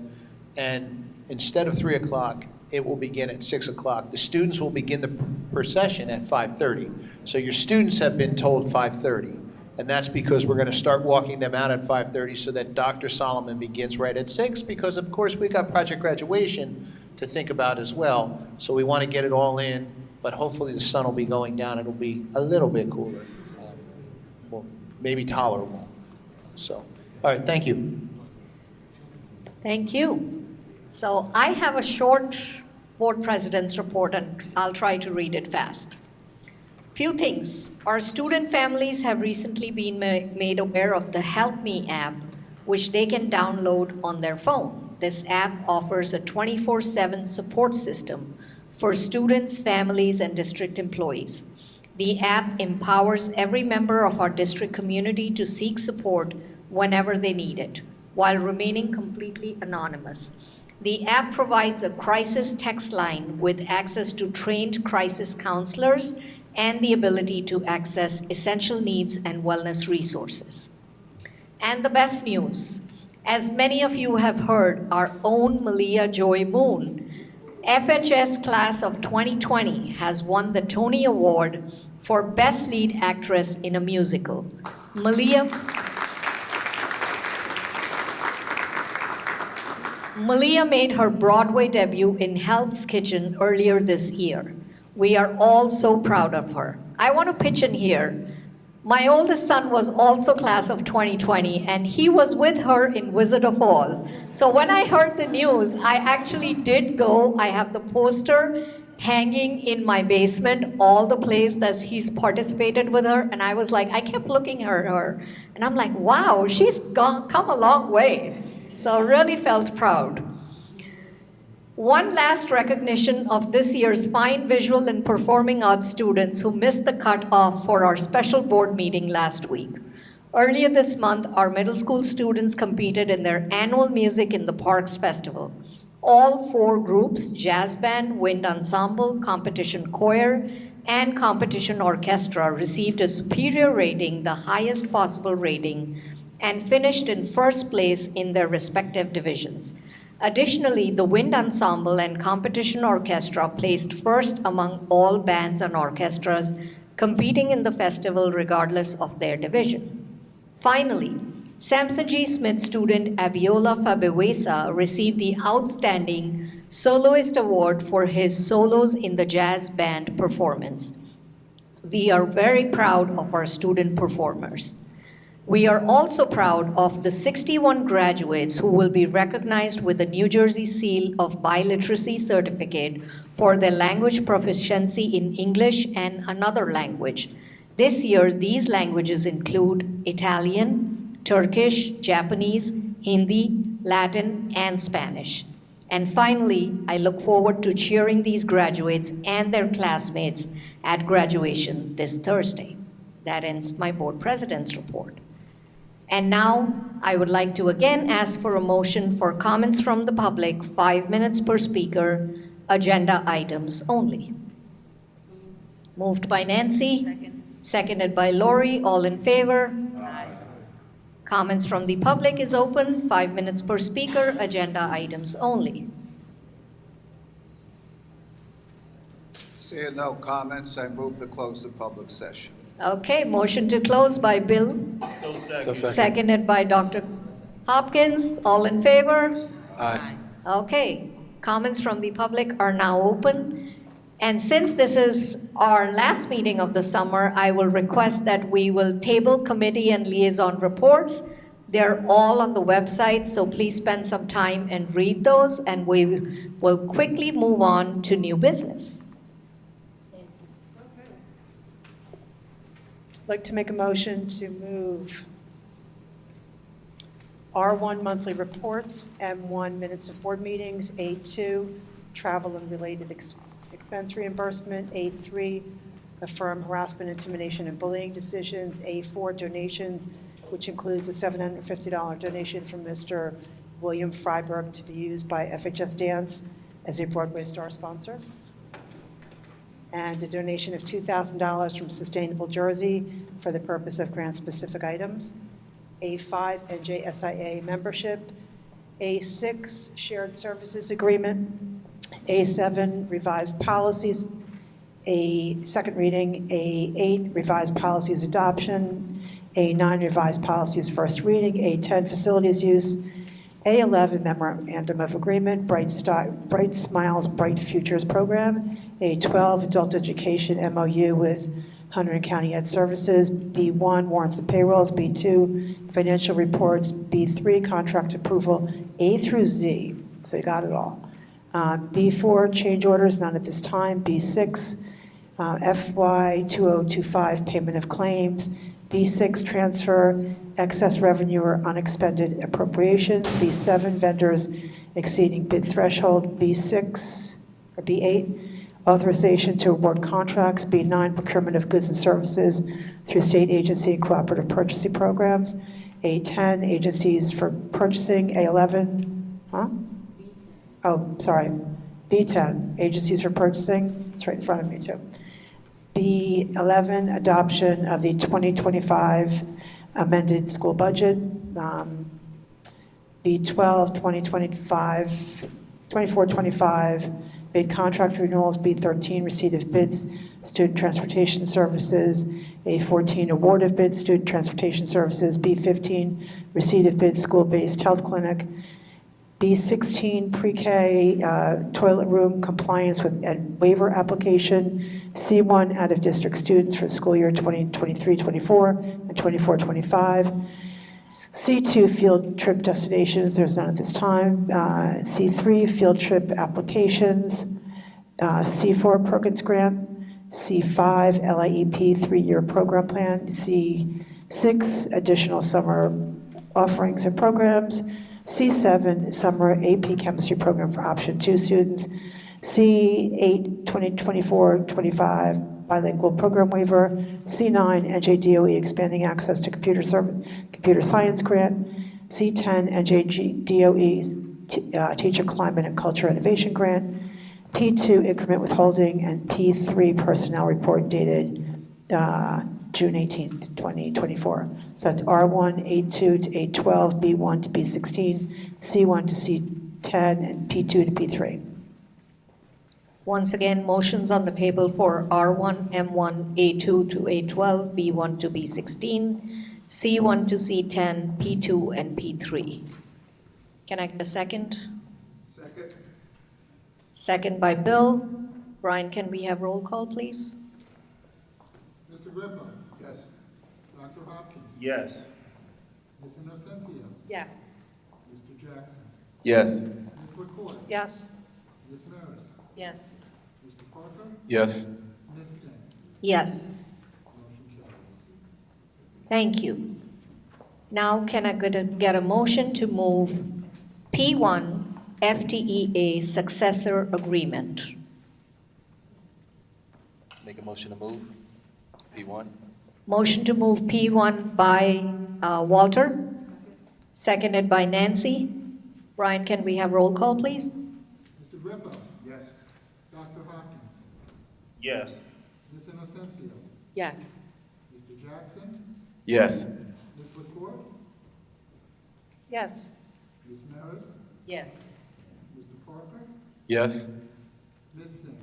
and instead of 3 o'clock, it will begin at 6 o'clock. The students will begin the procession at 5:30. So your students have been told 5:30, and that's because we're going to start walking them out at 5:30 so that Dr. Solomon begins right at 6, because of course we've got Project Graduation to think about as well. So we want to get it all in, but hopefully the sun will be going down. It'll be a little bit cooler, well, maybe tolerable. So, all right, thank you. Thank you. So I have a short board president's report, and I'll try to read it fast. Few things. Our student families have recently been made aware of the Help Me app, which they can download on their phone. This app offers a 24/7 support system for students, families, and district employees. The app empowers every member of our district community to seek support whenever they need it, while remaining completely anonymous. The app provides a crisis text line with access to trained crisis counselors and the ability to access essential needs and wellness resources. And the best news, as many of you have heard, our own Malia Joy Moon, FHS class of 2020, has won the Tony Award for Best Lead Actress in a Musical. Malia made her Broadway debut in Hell's Kitchen earlier this year. We are all so proud of her. I want to pitch in here. My oldest son was also class of 2020, and he was with her in Wizard of Oz. So when I heard the news, I actually did go. I have the poster hanging in my basement, all the plays that he's participated with her, and I was like, I kept looking at her, and I'm like, wow, she's come a long way. So really felt proud. One last recognition of this year's fine visual and performing arts students who missed the cutoff for our special board meeting last week. Earlier this month, our middle school students competed in their annual Music in the Parks Festival. All 4 groups, jazz band, wind ensemble, competition choir, and competition orchestra, received a superior rating, the highest possible rating, and finished in first place in their respective divisions. Additionally, the wind ensemble and competition orchestra placed first among all bands and orchestras competing in the festival regardless of their division. Finally, Samson G. Smith student Abiola Fabewesa received the Outstanding Soloist Award for his solos in the jazz band performance. We are very proud of our student performers. We are also proud of the 61 graduates who will be recognized with the New Jersey Seal of Biliteracy Certificate for their language proficiency in English and another language. This year, these languages include Italian, Turkish, Japanese, Hindi, Latin, and Spanish. And finally, I look forward to cheering these graduates and their classmates at graduation this Thursday. That ends my board president's report. And now, I would like to again ask for a motion for comments from the public, 5 minutes per speaker, agenda items only. Moved by Nancy, seconded by Lori, all in favor? Aye. Comments from the public is open, 5 minutes per speaker, agenda items only. Seeing no comments, I move to close the public session. Okay, motion to close by Bill. Seconded by Dr. Hopkins. All in favor? Aye. Okay, comments from the public are now open. And since this is our last meeting of the summer, I will request that we will table committee and liaison reports. They're all on the website, so please spend some time and read those, and we will quickly move on to new business. I'd like to make a motion to move R1 monthly reports, M1 minutes of board meetings, A2 travel and related expense reimbursement, A3 affirm harassment, intimidation, and bullying decisions, A4 donations, which includes a $750 donation from Mr. William Freiberg to be used by FHS Dance as a Broadway star sponsor, and a donation of $2,000 from Sustainable Jersey for the purpose of grant-specific items, A5 NJSIA membership, A6 shared services agreement, A7 revised policies, a second reading, A8 revised policies adoption, A9 revised policies first reading, A10 facilities use, A11 memorandum of agreement, Bright Smiles, Bright Futures program, A12 adult education MOU with Hunterdon County Ed Services, B1 warrants and payrolls, B2 financial reports, B3 contract approval, A through Z. So you got it all. B4, change orders, none at this time. B6, FY 2025, payment of claims. B6, transfer excess revenue or unexpended appropriations. B7, vendors exceeding bid threshold. B6, or B8, authorization to award contracts. B9, procurement of goods and services through state agency and cooperative purchasing programs. A10, agencies for purchasing. A11, oh, sorry. B10, agencies for purchasing. It's right in front of me, too. B11, adoption of the 2025 amended school budget. B12, 2025, 24-25 bid contract renewals. B13, receipt of bids, student transportation services. A14, award of bids, student transportation services. B15, receipt of bids, school-based health clinic. B16, pre-K toilet room compliance with waiver application. C1, out-of-district students for school year 2023-24 and 24-25. C2, field trip destinations, there's none at this time. C3, field trip applications. C4, Perkins Grant. C5, LIEP 3-year program plan. C6, additional summer offerings and programs. C7, summer AP chemistry program for option 2 students. C8, 2024-25 bilingual program waiver. C9, NJDOE expanding access to computer science grant. C10, NJDOE teacher climate and culture innovation grant. P2, increment withholding, and P3, personnel report dated June 18th, 2024. So that's R1, A2 to A12, B1 to B16, C1 to C10, and P2 to P3. Once again, motions on the table for R1, M1, A2 to A12, B1 to B16, C1 to C10, P2, and P3. Can I get a second? Second. Second by Bill. Brian, can we have roll call, please? Mr. Grippo? Yes. Dr. Hopkins? Yes. Ms. Inocencio? Yes. Mr. Jackson? Yes. Ms. LaCourt? Yes. Ms. Maris? Yes. Mr. Parker? Yes. Ms. Singh? Yes. Motion carries. Thank you. Now, can I get a motion to move P1 FTEA successor agreement? Make a motion to move. P1. Motion to move P1 by Walter, seconded by Nancy. Brian, can we have roll call, please? Mr. Grippo? Yes. Dr. Hopkins? Yes. Ms. Inocencio? Yes. Mr. Jackson? Yes. Ms. LaCourt? Yes. Ms. Maris? Yes. Mr. Parker? Yes. Ms. Singh?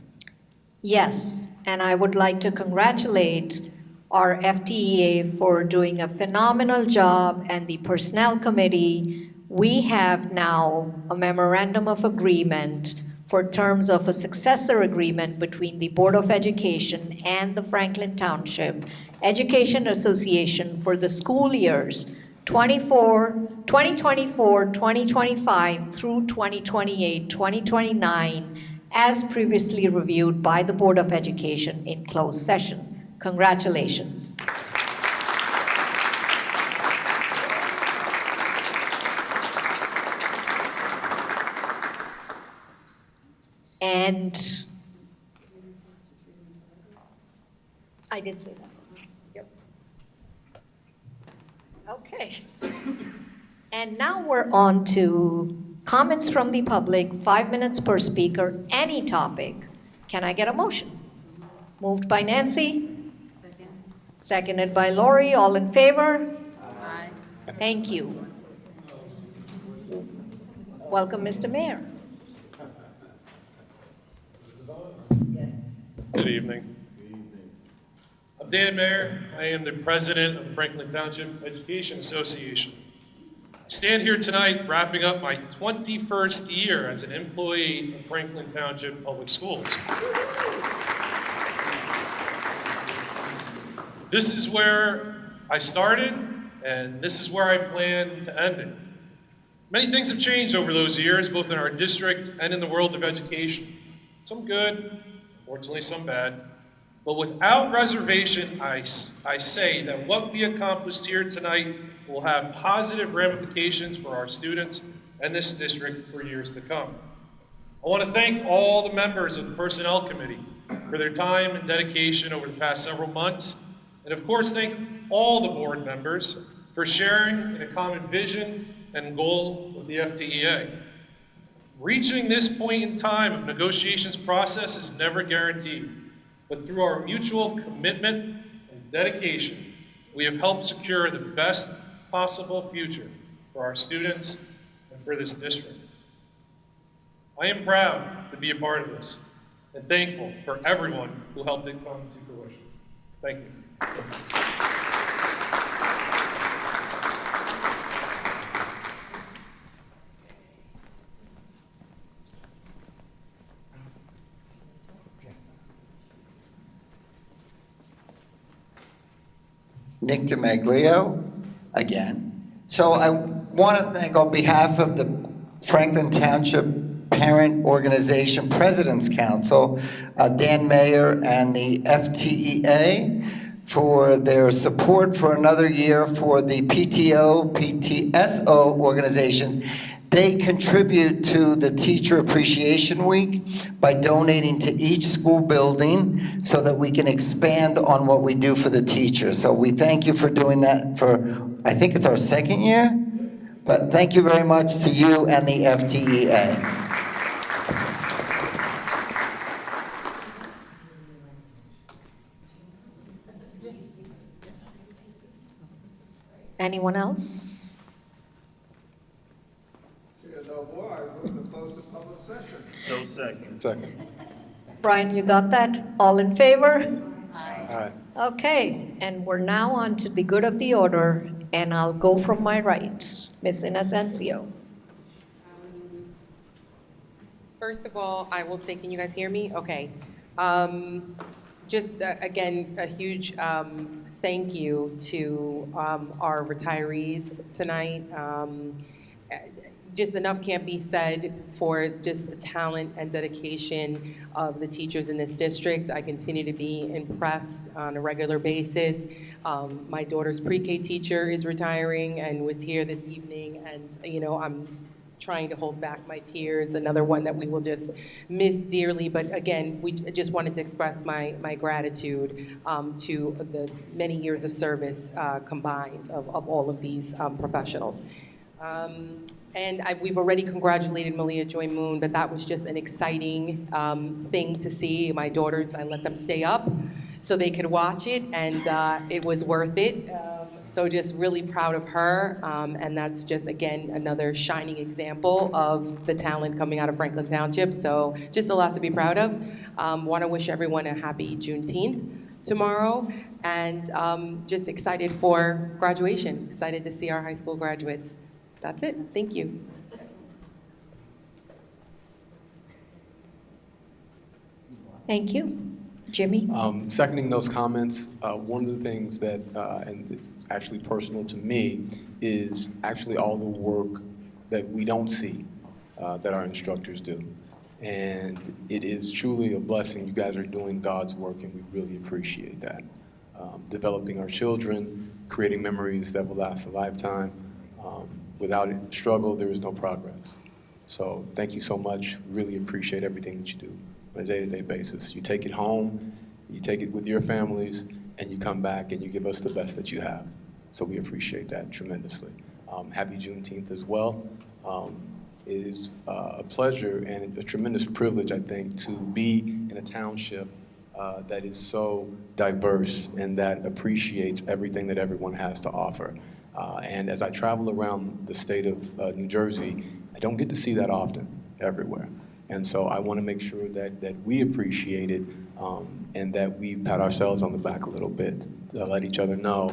Yes, and I would like to congratulate our FTEA for doing a phenomenal job and the Personnel Committee. We have now a memorandum of agreement for terms of a successor agreement between the Board of Education and the Franklin Township Education Association for the school years 2024, 2025 through 2028, 2029, as previously reviewed by the Board of Education in closed session. Congratulations. And I did say that. Yep. Okay. And now we're on to comments from the public, 5 minutes per speaker, any topic. Can I get a motion? Moved by Nancy? Second. Seconded by Lori. All in favor? Aye. Thank you. Welcome, Mr. Mayor. Good evening. I'm Dan Mayer. I am the president of the Franklin Township Education Association. I stand here tonight wrapping up my 21st year as an employee of Franklin Township Public Schools. This is where I started, and this is where I plan to end it. Many things have changed over those years, both in our district and in the world of education. Some good, unfortunately some bad. But without reservation, I say that what we accomplished here tonight will have positive ramifications for our students and this district for years to come. I want to thank all the members of the Personnel Committee for their time and dedication over the past several months. And of course, thank all the board members for sharing in a common vision and goal with the FTEA. Reaching this point in time of negotiations process is never guaranteed, but through our mutual commitment and dedication, we have helped secure the best possible future for our students and for this district. I am proud to be a part of this and thankful for everyone who helped it come to fruition. Thank you. Nick DiMaglio, again. So I want to thank, on behalf of the Franklin Township Parent Organization President's Council, Dan Mayer and the FTEA for their support for another year for the PTO, PTSO organizations. They contribute to the Teacher Appreciation Week by donating to each school building so that we can expand on what we do for the teachers. So we thank you for doing that for, I think it's our second year, but thank you very much to you and the FTEA. Anyone else? No more, I move to close the public session. So second. Second. Brian, you got that? All in favor? Aye. Okay, and we're now on to the good of the order, and I'll go from my right. Ms. Inocencio. First of all, I will say, can you guys hear me? Okay. Just again, a huge thank you to our retirees tonight. Just enough can't be said for just the talent and dedication of the teachers in this district. I continue to be impressed on a regular basis. My daughter's pre-K teacher is retiring and was here this evening, and I'm trying to hold back my tears. Another one that we will just miss dearly. But again, we just wanted to express my gratitude to the many years of service combined of all of these professionals. And we've already congratulated Malia Joy Moon, but that was just an exciting thing to see. My daughters, I let them stay up so they could watch it, and it was worth it. So just really proud of her, and that's just, again, another shining example of the talent coming out of Franklin Township. So just a lot to be proud of. Want to wish everyone a happy Juneteenth tomorrow, and just excited for graduation. Excited to see our high school graduates. That's it. Thank you. Thank you. Jimmy? Seconding those comments, one of the things that, and it's actually personal to me, is actually all the work that we don't see that our instructors do. And it is truly a blessing. You guys are doing God's work, and we really appreciate that. Developing our children, creating memories that will last a lifetime. Without struggle, there is no progress. So thank you so much. Really appreciate everything that you do on a day-to-day basis. You take it home, you take it with your families, and you come back and you give us the best that you have. So we appreciate that tremendously. Happy Juneteenth as well. It is a pleasure and a tremendous privilege, I think, to be in a township that is so diverse and that appreciates everything that everyone has to offer. And as I travel around the state of New Jersey, I don't get to see that often everywhere. And so I want to make sure that we appreciate it and that we pat ourselves on the back a little bit to let each other know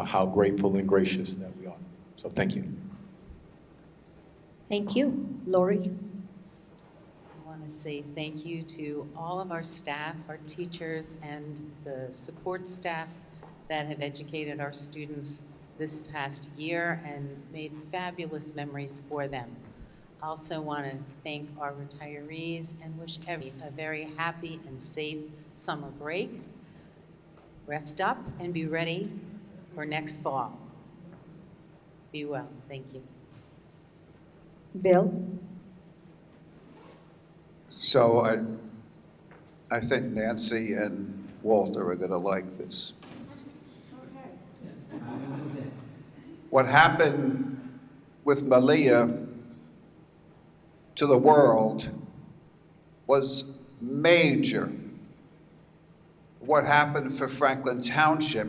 how grateful and gracious that we are. So thank you. Thank you. Lori? I want to say thank you to all of our staff, our teachers, and the support staff that have educated our students this past year and made fabulous memories for them. I also want to thank our retirees and wish everyone a very happy and safe summer break. Rest up and be ready for next fall. Be well. Thank you. Bill? So I think Nancy and Walter are gonna like this. What happened with Malia to the world was major. What happened for Franklin Township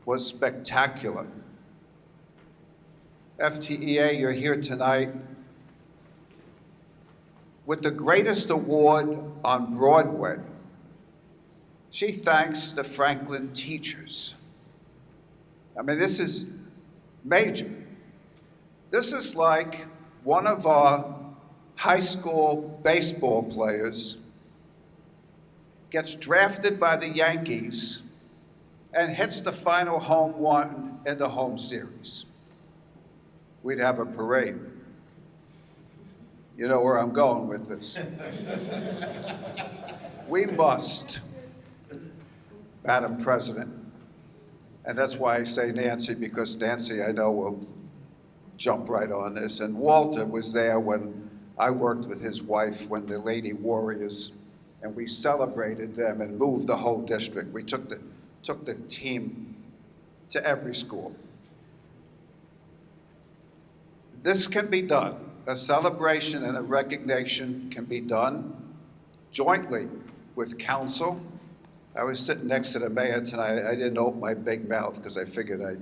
was spectacular. FTEA, you're here tonight with the greatest award on Broadway. She thanks the Franklin teachers. I mean, this is major. This is like one of our high school baseball players gets drafted by the Yankees and hits the final home run in the home series. We'd have a parade. You know where I'm going with this. We must, Madam President, and that's why I say Nancy, because Nancy, I know, will jump right on this. And Walter was there when I worked with his wife when the Lady Warriors, and we celebrated them and moved the whole district. We took the team to every school. This can be done. A celebration and a recognition can be done jointly with council. I was sitting next to the mayor tonight. I didn't open my big mouth because I figured I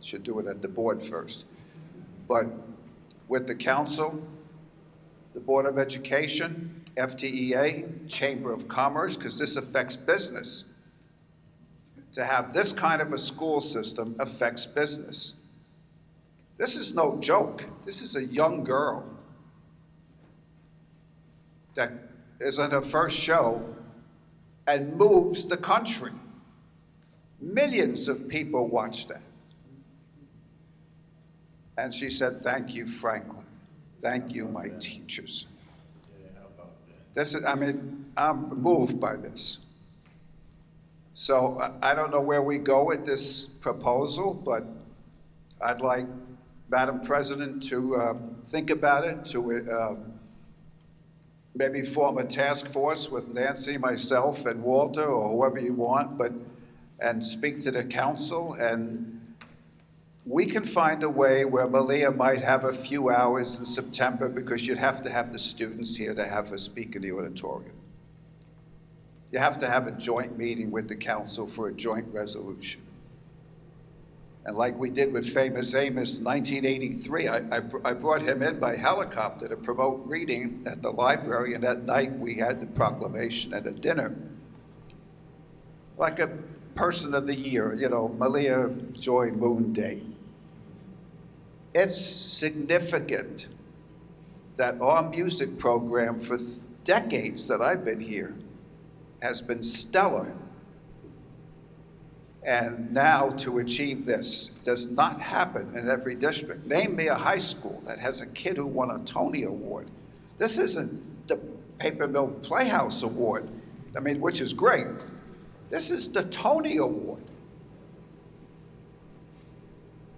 should do it at the board first. But with the council, the Board of Education, FTEA, Chamber of Commerce, because this affects business. To have this kind of a school system affects business. This is no joke. This is a young girl that is on her first show and moves the country. Millions of people watch that. And she said, "Thank you, Franklin. Thank you, my teachers." This is, I mean, I'm moved by this. So I don't know where we go with this proposal, but I'd like Madam President to think about it, to maybe form a task force with Nancy, myself, and Walter, or whoever you want, and speak to the council, and we can find a way where Malia might have a few hours in September, because you'd have to have the students here to have her speak in the auditorium. You have to have a joint meeting with the council for a joint resolution. And like we did with Famous Amos in 1983, I brought him in by helicopter to promote reading at the library, and that night we had the proclamation at a dinner. Like a person of the year, you know, Malia Joy Moon Day. It's significant that our music program for decades that I've been here has been stellar. And now to achieve this does not happen in every district. Name me a high school that has a kid who won a Tony Award. This isn't the Paper Mill Playhouse Award, I mean, which is great. This is the Tony Award.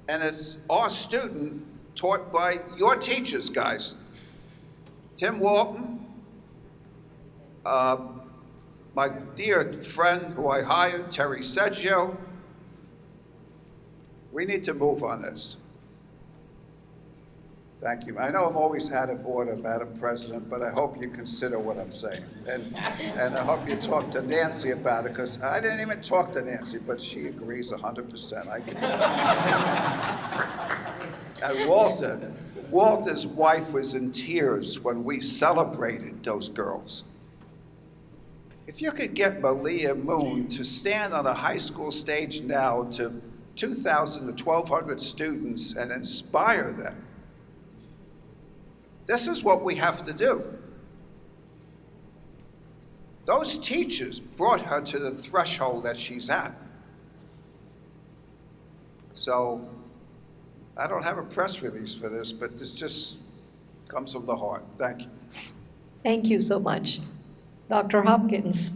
And it's our student taught by your teachers, guys. Tim Walton, my dear friend who I hired, Terry Seggio. We need to move on this. Thank you. I know I'm always out of order, Madam President, but I hope you consider what I'm saying. And I hope you talk to Nancy about it, because I didn't even talk to Nancy, but she agrees 100%. I can And Walter's wife was in tears when we celebrated those girls. If you could get Malia Moon to stand on a high school stage now to 2,000 to 1,200 students and inspire them, this is what we have to do. Those teachers brought her to the threshold that she's at. So I don't have a press release for this, but this just comes from the heart. Thank you. Thank you so much. Dr. Hopkins.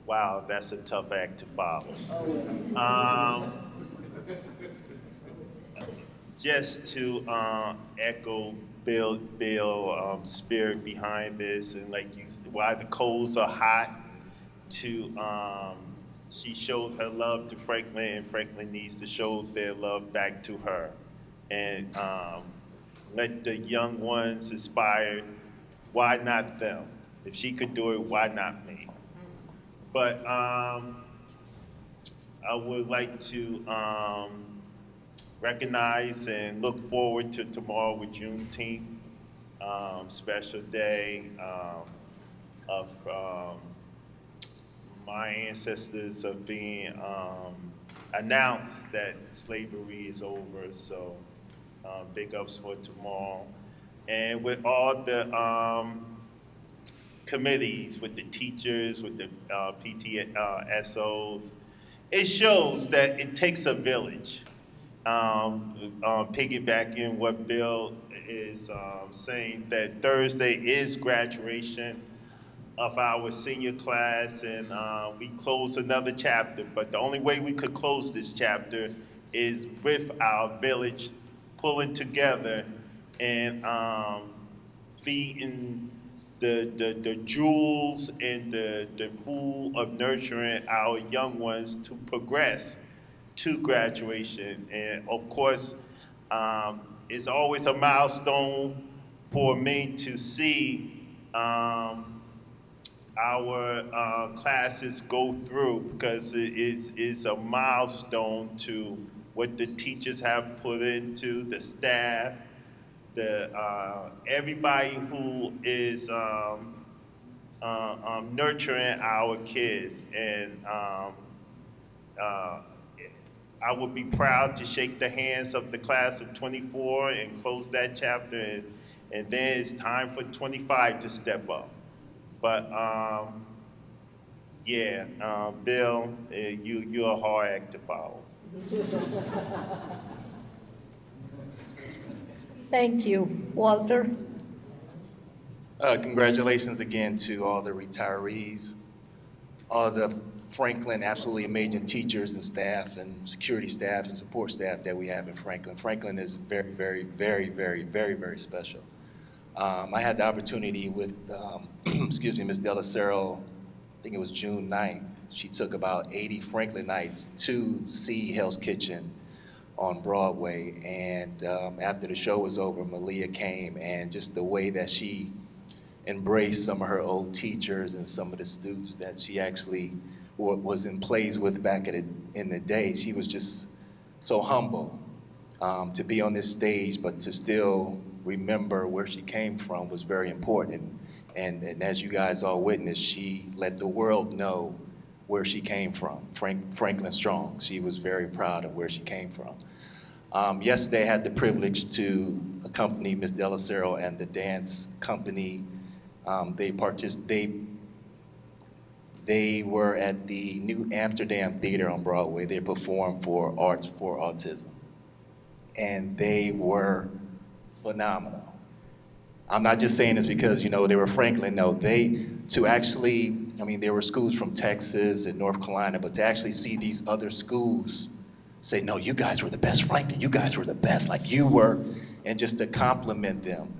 Wow, that's a tough act to follow. Um, just to echo Bill spirit behind this, and like you, why the coals are hot. To she showed her love to Franklin, and Franklin needs to show their love back to her, and let the young ones aspire. Why not them? If she could do it, why not me? But I would like to recognize and look forward to tomorrow with Juneteenth, special day of my ancestors of being announced that slavery is over. So big ups for tomorrow. And with all the committees, with the teachers, with the PTSOs, it shows that it takes a village. Piggybacking what Bill is saying, that Thursday is graduation of our senior class, and we close another chapter. But the only way we could close this chapter is with our village pulling together and feeding the jewels and the food of nurturing our young ones to progress to graduation. And of course, it's always a milestone for me to see our classes go through, because it is a milestone to what the teachers have put into, the staff, the everybody who is nurturing our kids. And I would be proud to shake the hands of the class of 24 and close that chapter, and then it's time for 25 to step up. But Bill, you're a hard act to follow. Thank you. Walter? Congratulations again to all the retirees, all the Franklin absolutely amazing teachers and staff and security staff and support staff that we have in Franklin. Franklin is very, very, very, very, very, very special. I had the opportunity with, excuse me, Ms. Delacero, I think it was June 9th. She took about 80 Franklinites to see Hell's Kitchen on Broadway. And after the show was over, Malia came, and just the way that she embraced some of her old teachers and some of the students that she actually was in plays with back in the day. She was just so humble to be on this stage, but to still remember where she came from was very important. And as you guys all witnessed, she let the world know where she came from, Franklin Strong. She was very proud of where she came from. Yesterday, I had the privilege to accompany Ms. Delacero and the dance company. They were at the New Amsterdam Theater on Broadway. They performed for Arts for Autism. And they were phenomenal. I'm not just saying this because, you know, they were Franklin. No, there were schools from Texas and North Carolina, but to actually see these other schools say, no, you guys were the best, Franklin, you guys were the best, like you were, and just to compliment them.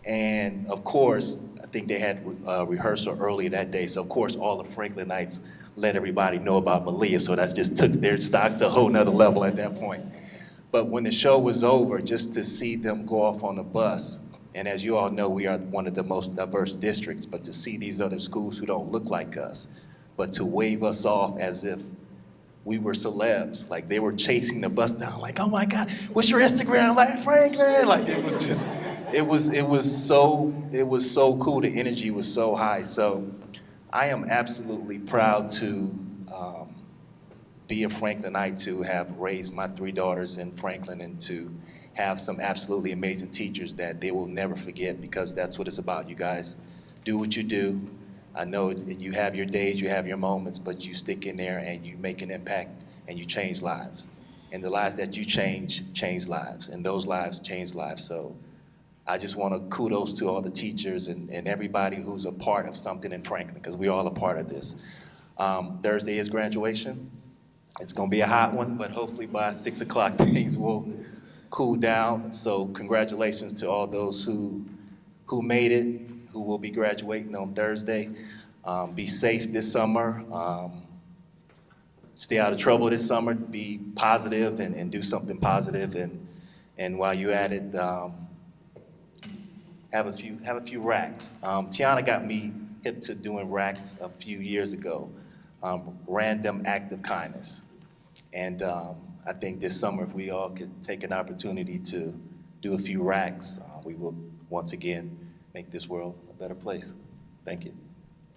And of course, I think they had rehearsal early that day, so of course all the Franklinites let everybody know about Malia, so that's just took their stock to a whole nother level at that point. But when the show was over, just to see them go off on the bus, and as you all know, we are one of the most diverse districts, but to see these other schools who don't look like us, but to wave us off as if we were celebs, like they were chasing the bus down, like, oh my God, what's your Instagram, like Franklin? Like it was just, it was so cool. The energy was so high. So I am absolutely proud to be a Franklinite, to have raised my 3 daughters in Franklin, and to have some absolutely amazing teachers that they will never forget, because that's what it's about. You guys do what you do. I know that you have your days, you have your moments, but you stick in there and you make an impact and you change lives. And the lives that you change lives, and those lives change lives. So I just want to kudos to all the teachers and everybody who's a part of something in Franklin, because we're all a part of this. Thursday is graduation. It's going to be a hot one, but hopefully by 6 o'clock things will cool down. So congratulations to all those who made it, who will be graduating on Thursday. Be safe this summer. Stay out of trouble this summer. Be positive and do something positive. And while you're at it, have a few racks. Tiana got me hip to doing racks a few years ago. Random act of kindness. And I think this summer, if we all could take an opportunity to do a few racks, we will once again make this world a better place. Thank you.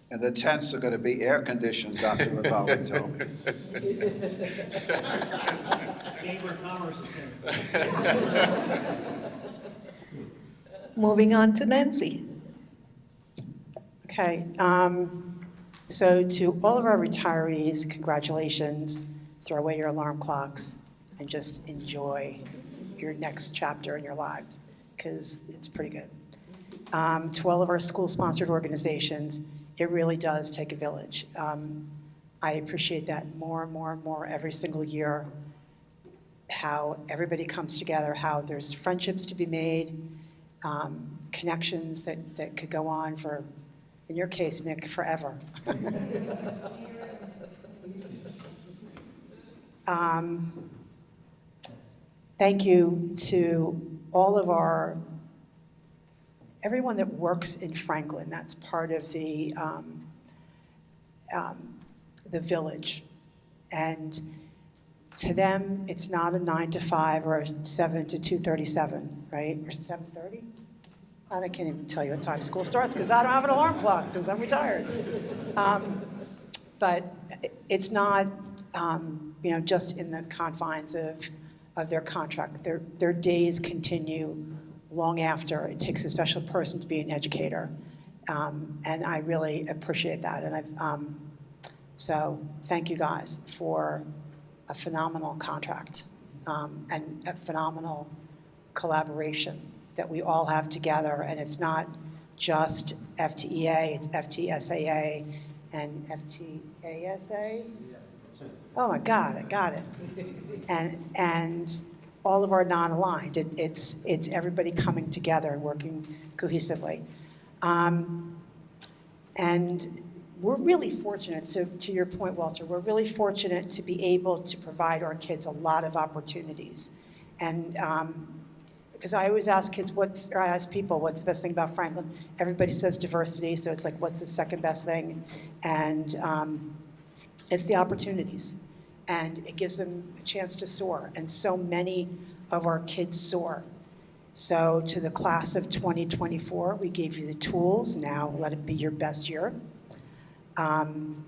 And the tents are going to be air-conditioned, Dr. Rivaldi told me. Chamber of Commerce is paying for it. Moving on to Nancy. Okay, so to all of our retirees, congratulations. Throw away your alarm clocks and just enjoy your next chapter in your lives, because it's pretty good. To all of our school-sponsored organizations, it really does take a village. I appreciate that more and more and more every single year, how everybody comes together, how there's friendships to be made, connections that could go on for, in your case, Nick, forever. Thank you to all of everyone that works in Franklin. That's part of the village. And to them, it's not a 9 to 5 or a 7 to 2:37, right? Or 7:30? I can't even tell you what time school starts because I don't have an alarm clock because I'm retired. But it's not, just in the confines of their contract. Their days continue long after. It takes a special person to be an educator. And I really appreciate that. And so thank you guys for a phenomenal contract and a phenomenal collaboration that we all have together. And it's not just FTEA, it's FTSAA and FTASA. Oh my God, I got it. And all of our non-aligned. It's everybody coming together and working cohesively. And we're really fortunate, so to your point, Walter, we're really fortunate to be able to provide our kids a lot of opportunities. And because I always ask kids, I ask people, what's the best thing about Franklin? Everybody says diversity, so it's like, what's the second best thing? And it's the opportunities. And it gives them a chance to soar. And so many of our kids soar. So to the class of 2024, we gave you the tools. Now let it be your best year. And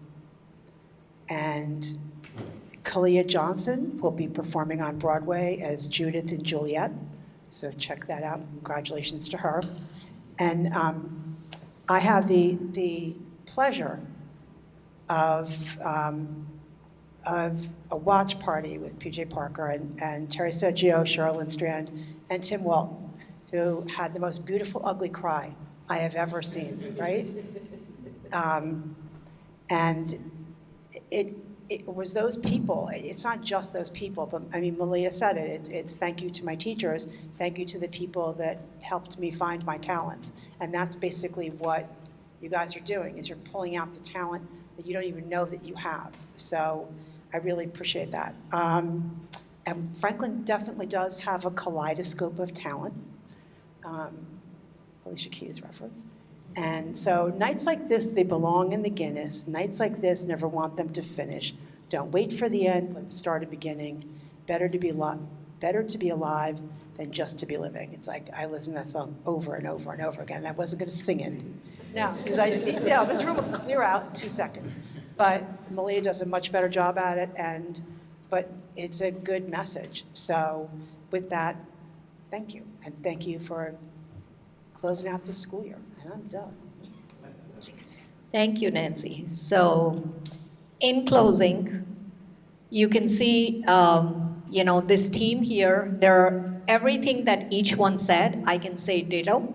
Kalia Johnson will be performing on Broadway as Judith and Juliet. So check that out. Congratulations to her. And I had the pleasure of a watch party with PJ Parker and Terry Sergio, Sherilyn Strand, and Tim Walton, who had the most beautiful ugly cry I have ever seen, right? And it was those people. It's not just those people, but I mean, Malia said it. It's thank you to my teachers, thank you to the people that helped me find my talents. And that's basically what you guys are doing, is you're pulling out the talent that you don't even know that you have. So I really appreciate that. And Franklin definitely does have a kaleidoscope of talent. Alicia Keys reference. And so nights like this, they belong in the Guinness. Nights like this, never want them to finish. Don't wait for the end, let's start a beginning. Better to be alive than just to be living. It's like, I listen to that song over and over and over again. I wasn't gonna sing it. No, because this room will clear out in 2 seconds. But Malia does a much better job at it, but it's a good message. So with that, thank you. And thank you for closing out this school year. And I'm done. Thank you, Nancy. So in closing, you can see This team here, everything that each one said, I can say ditto.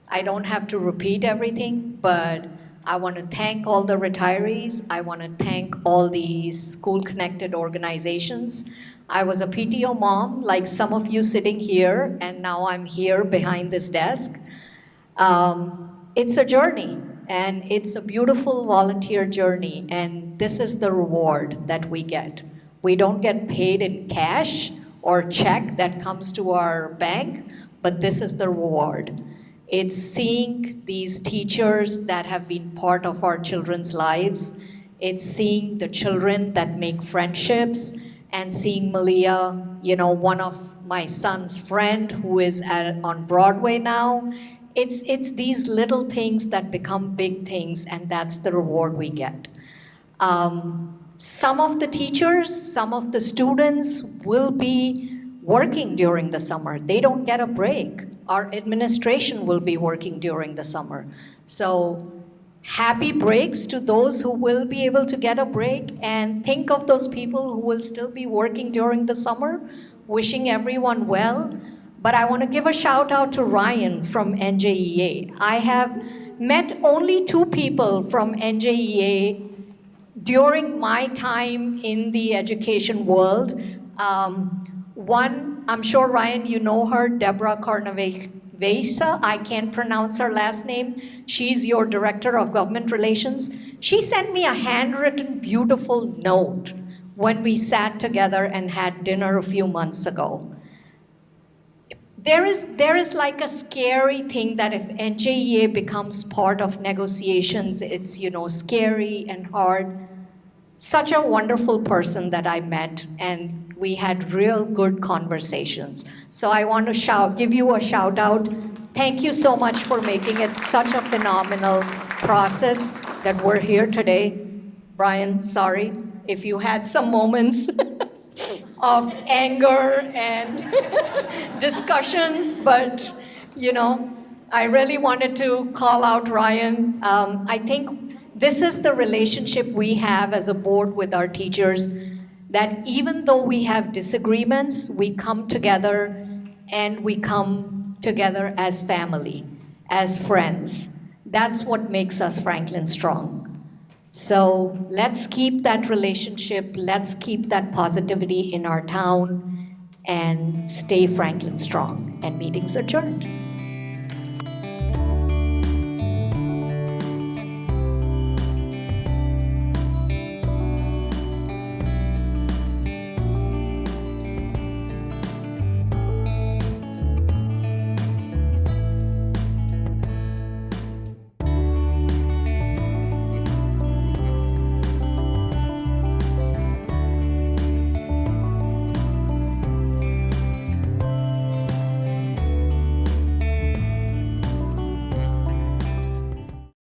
I don't have to repeat everything, but I want to thank all the retirees. I want to thank all the school-connected organizations. I was a PTO mom, like some of you sitting here, and now I'm here behind this desk. It's a journey, and it's a beautiful volunteer journey, and this is the reward that we get. We don't get paid in cash or check that comes to our bank, but this is the reward. It's seeing these teachers that have been part of our children's lives. It's seeing the children that make friendships, and seeing Malia, one of my son's friend who is on Broadway now. It's these little things that become big things, and that's the reward we get. Some of the teachers, some of the students will be working during the summer. They don't get a break. Our administration will be working during the summer. So happy breaks to those who will be able to get a break, and think of those people who will still be working during the summer, wishing everyone well. But I want to give a shout out to Ryan from NJEA. I have met only 2 people from NJEA during my time in the education world. One, I'm sure, Ryan, you know her, Deborah Carnavesa. I can't pronounce her last name. She's your Director of Government Relations. She sent me a handwritten, beautiful note when we sat together and had dinner a few months ago. There is like a scary thing that if NJEA becomes part of negotiations, it's scary and hard. Such a wonderful person that I met, and we had real good conversations. So I want to give you a shout out. Thank you so much for making it such a phenomenal process that we're here today. Brian, sorry if you had some moments of anger and discussions, but I really wanted to call out Ryan. I think this is the relationship we have as a board with our teachers, that even though we have disagreements, we come together, and we come together as family, as friends. That's what makes us Franklin strong. So let's keep that relationship, let's keep that positivity in our town, and stay Franklin strong. And meeting's adjourned.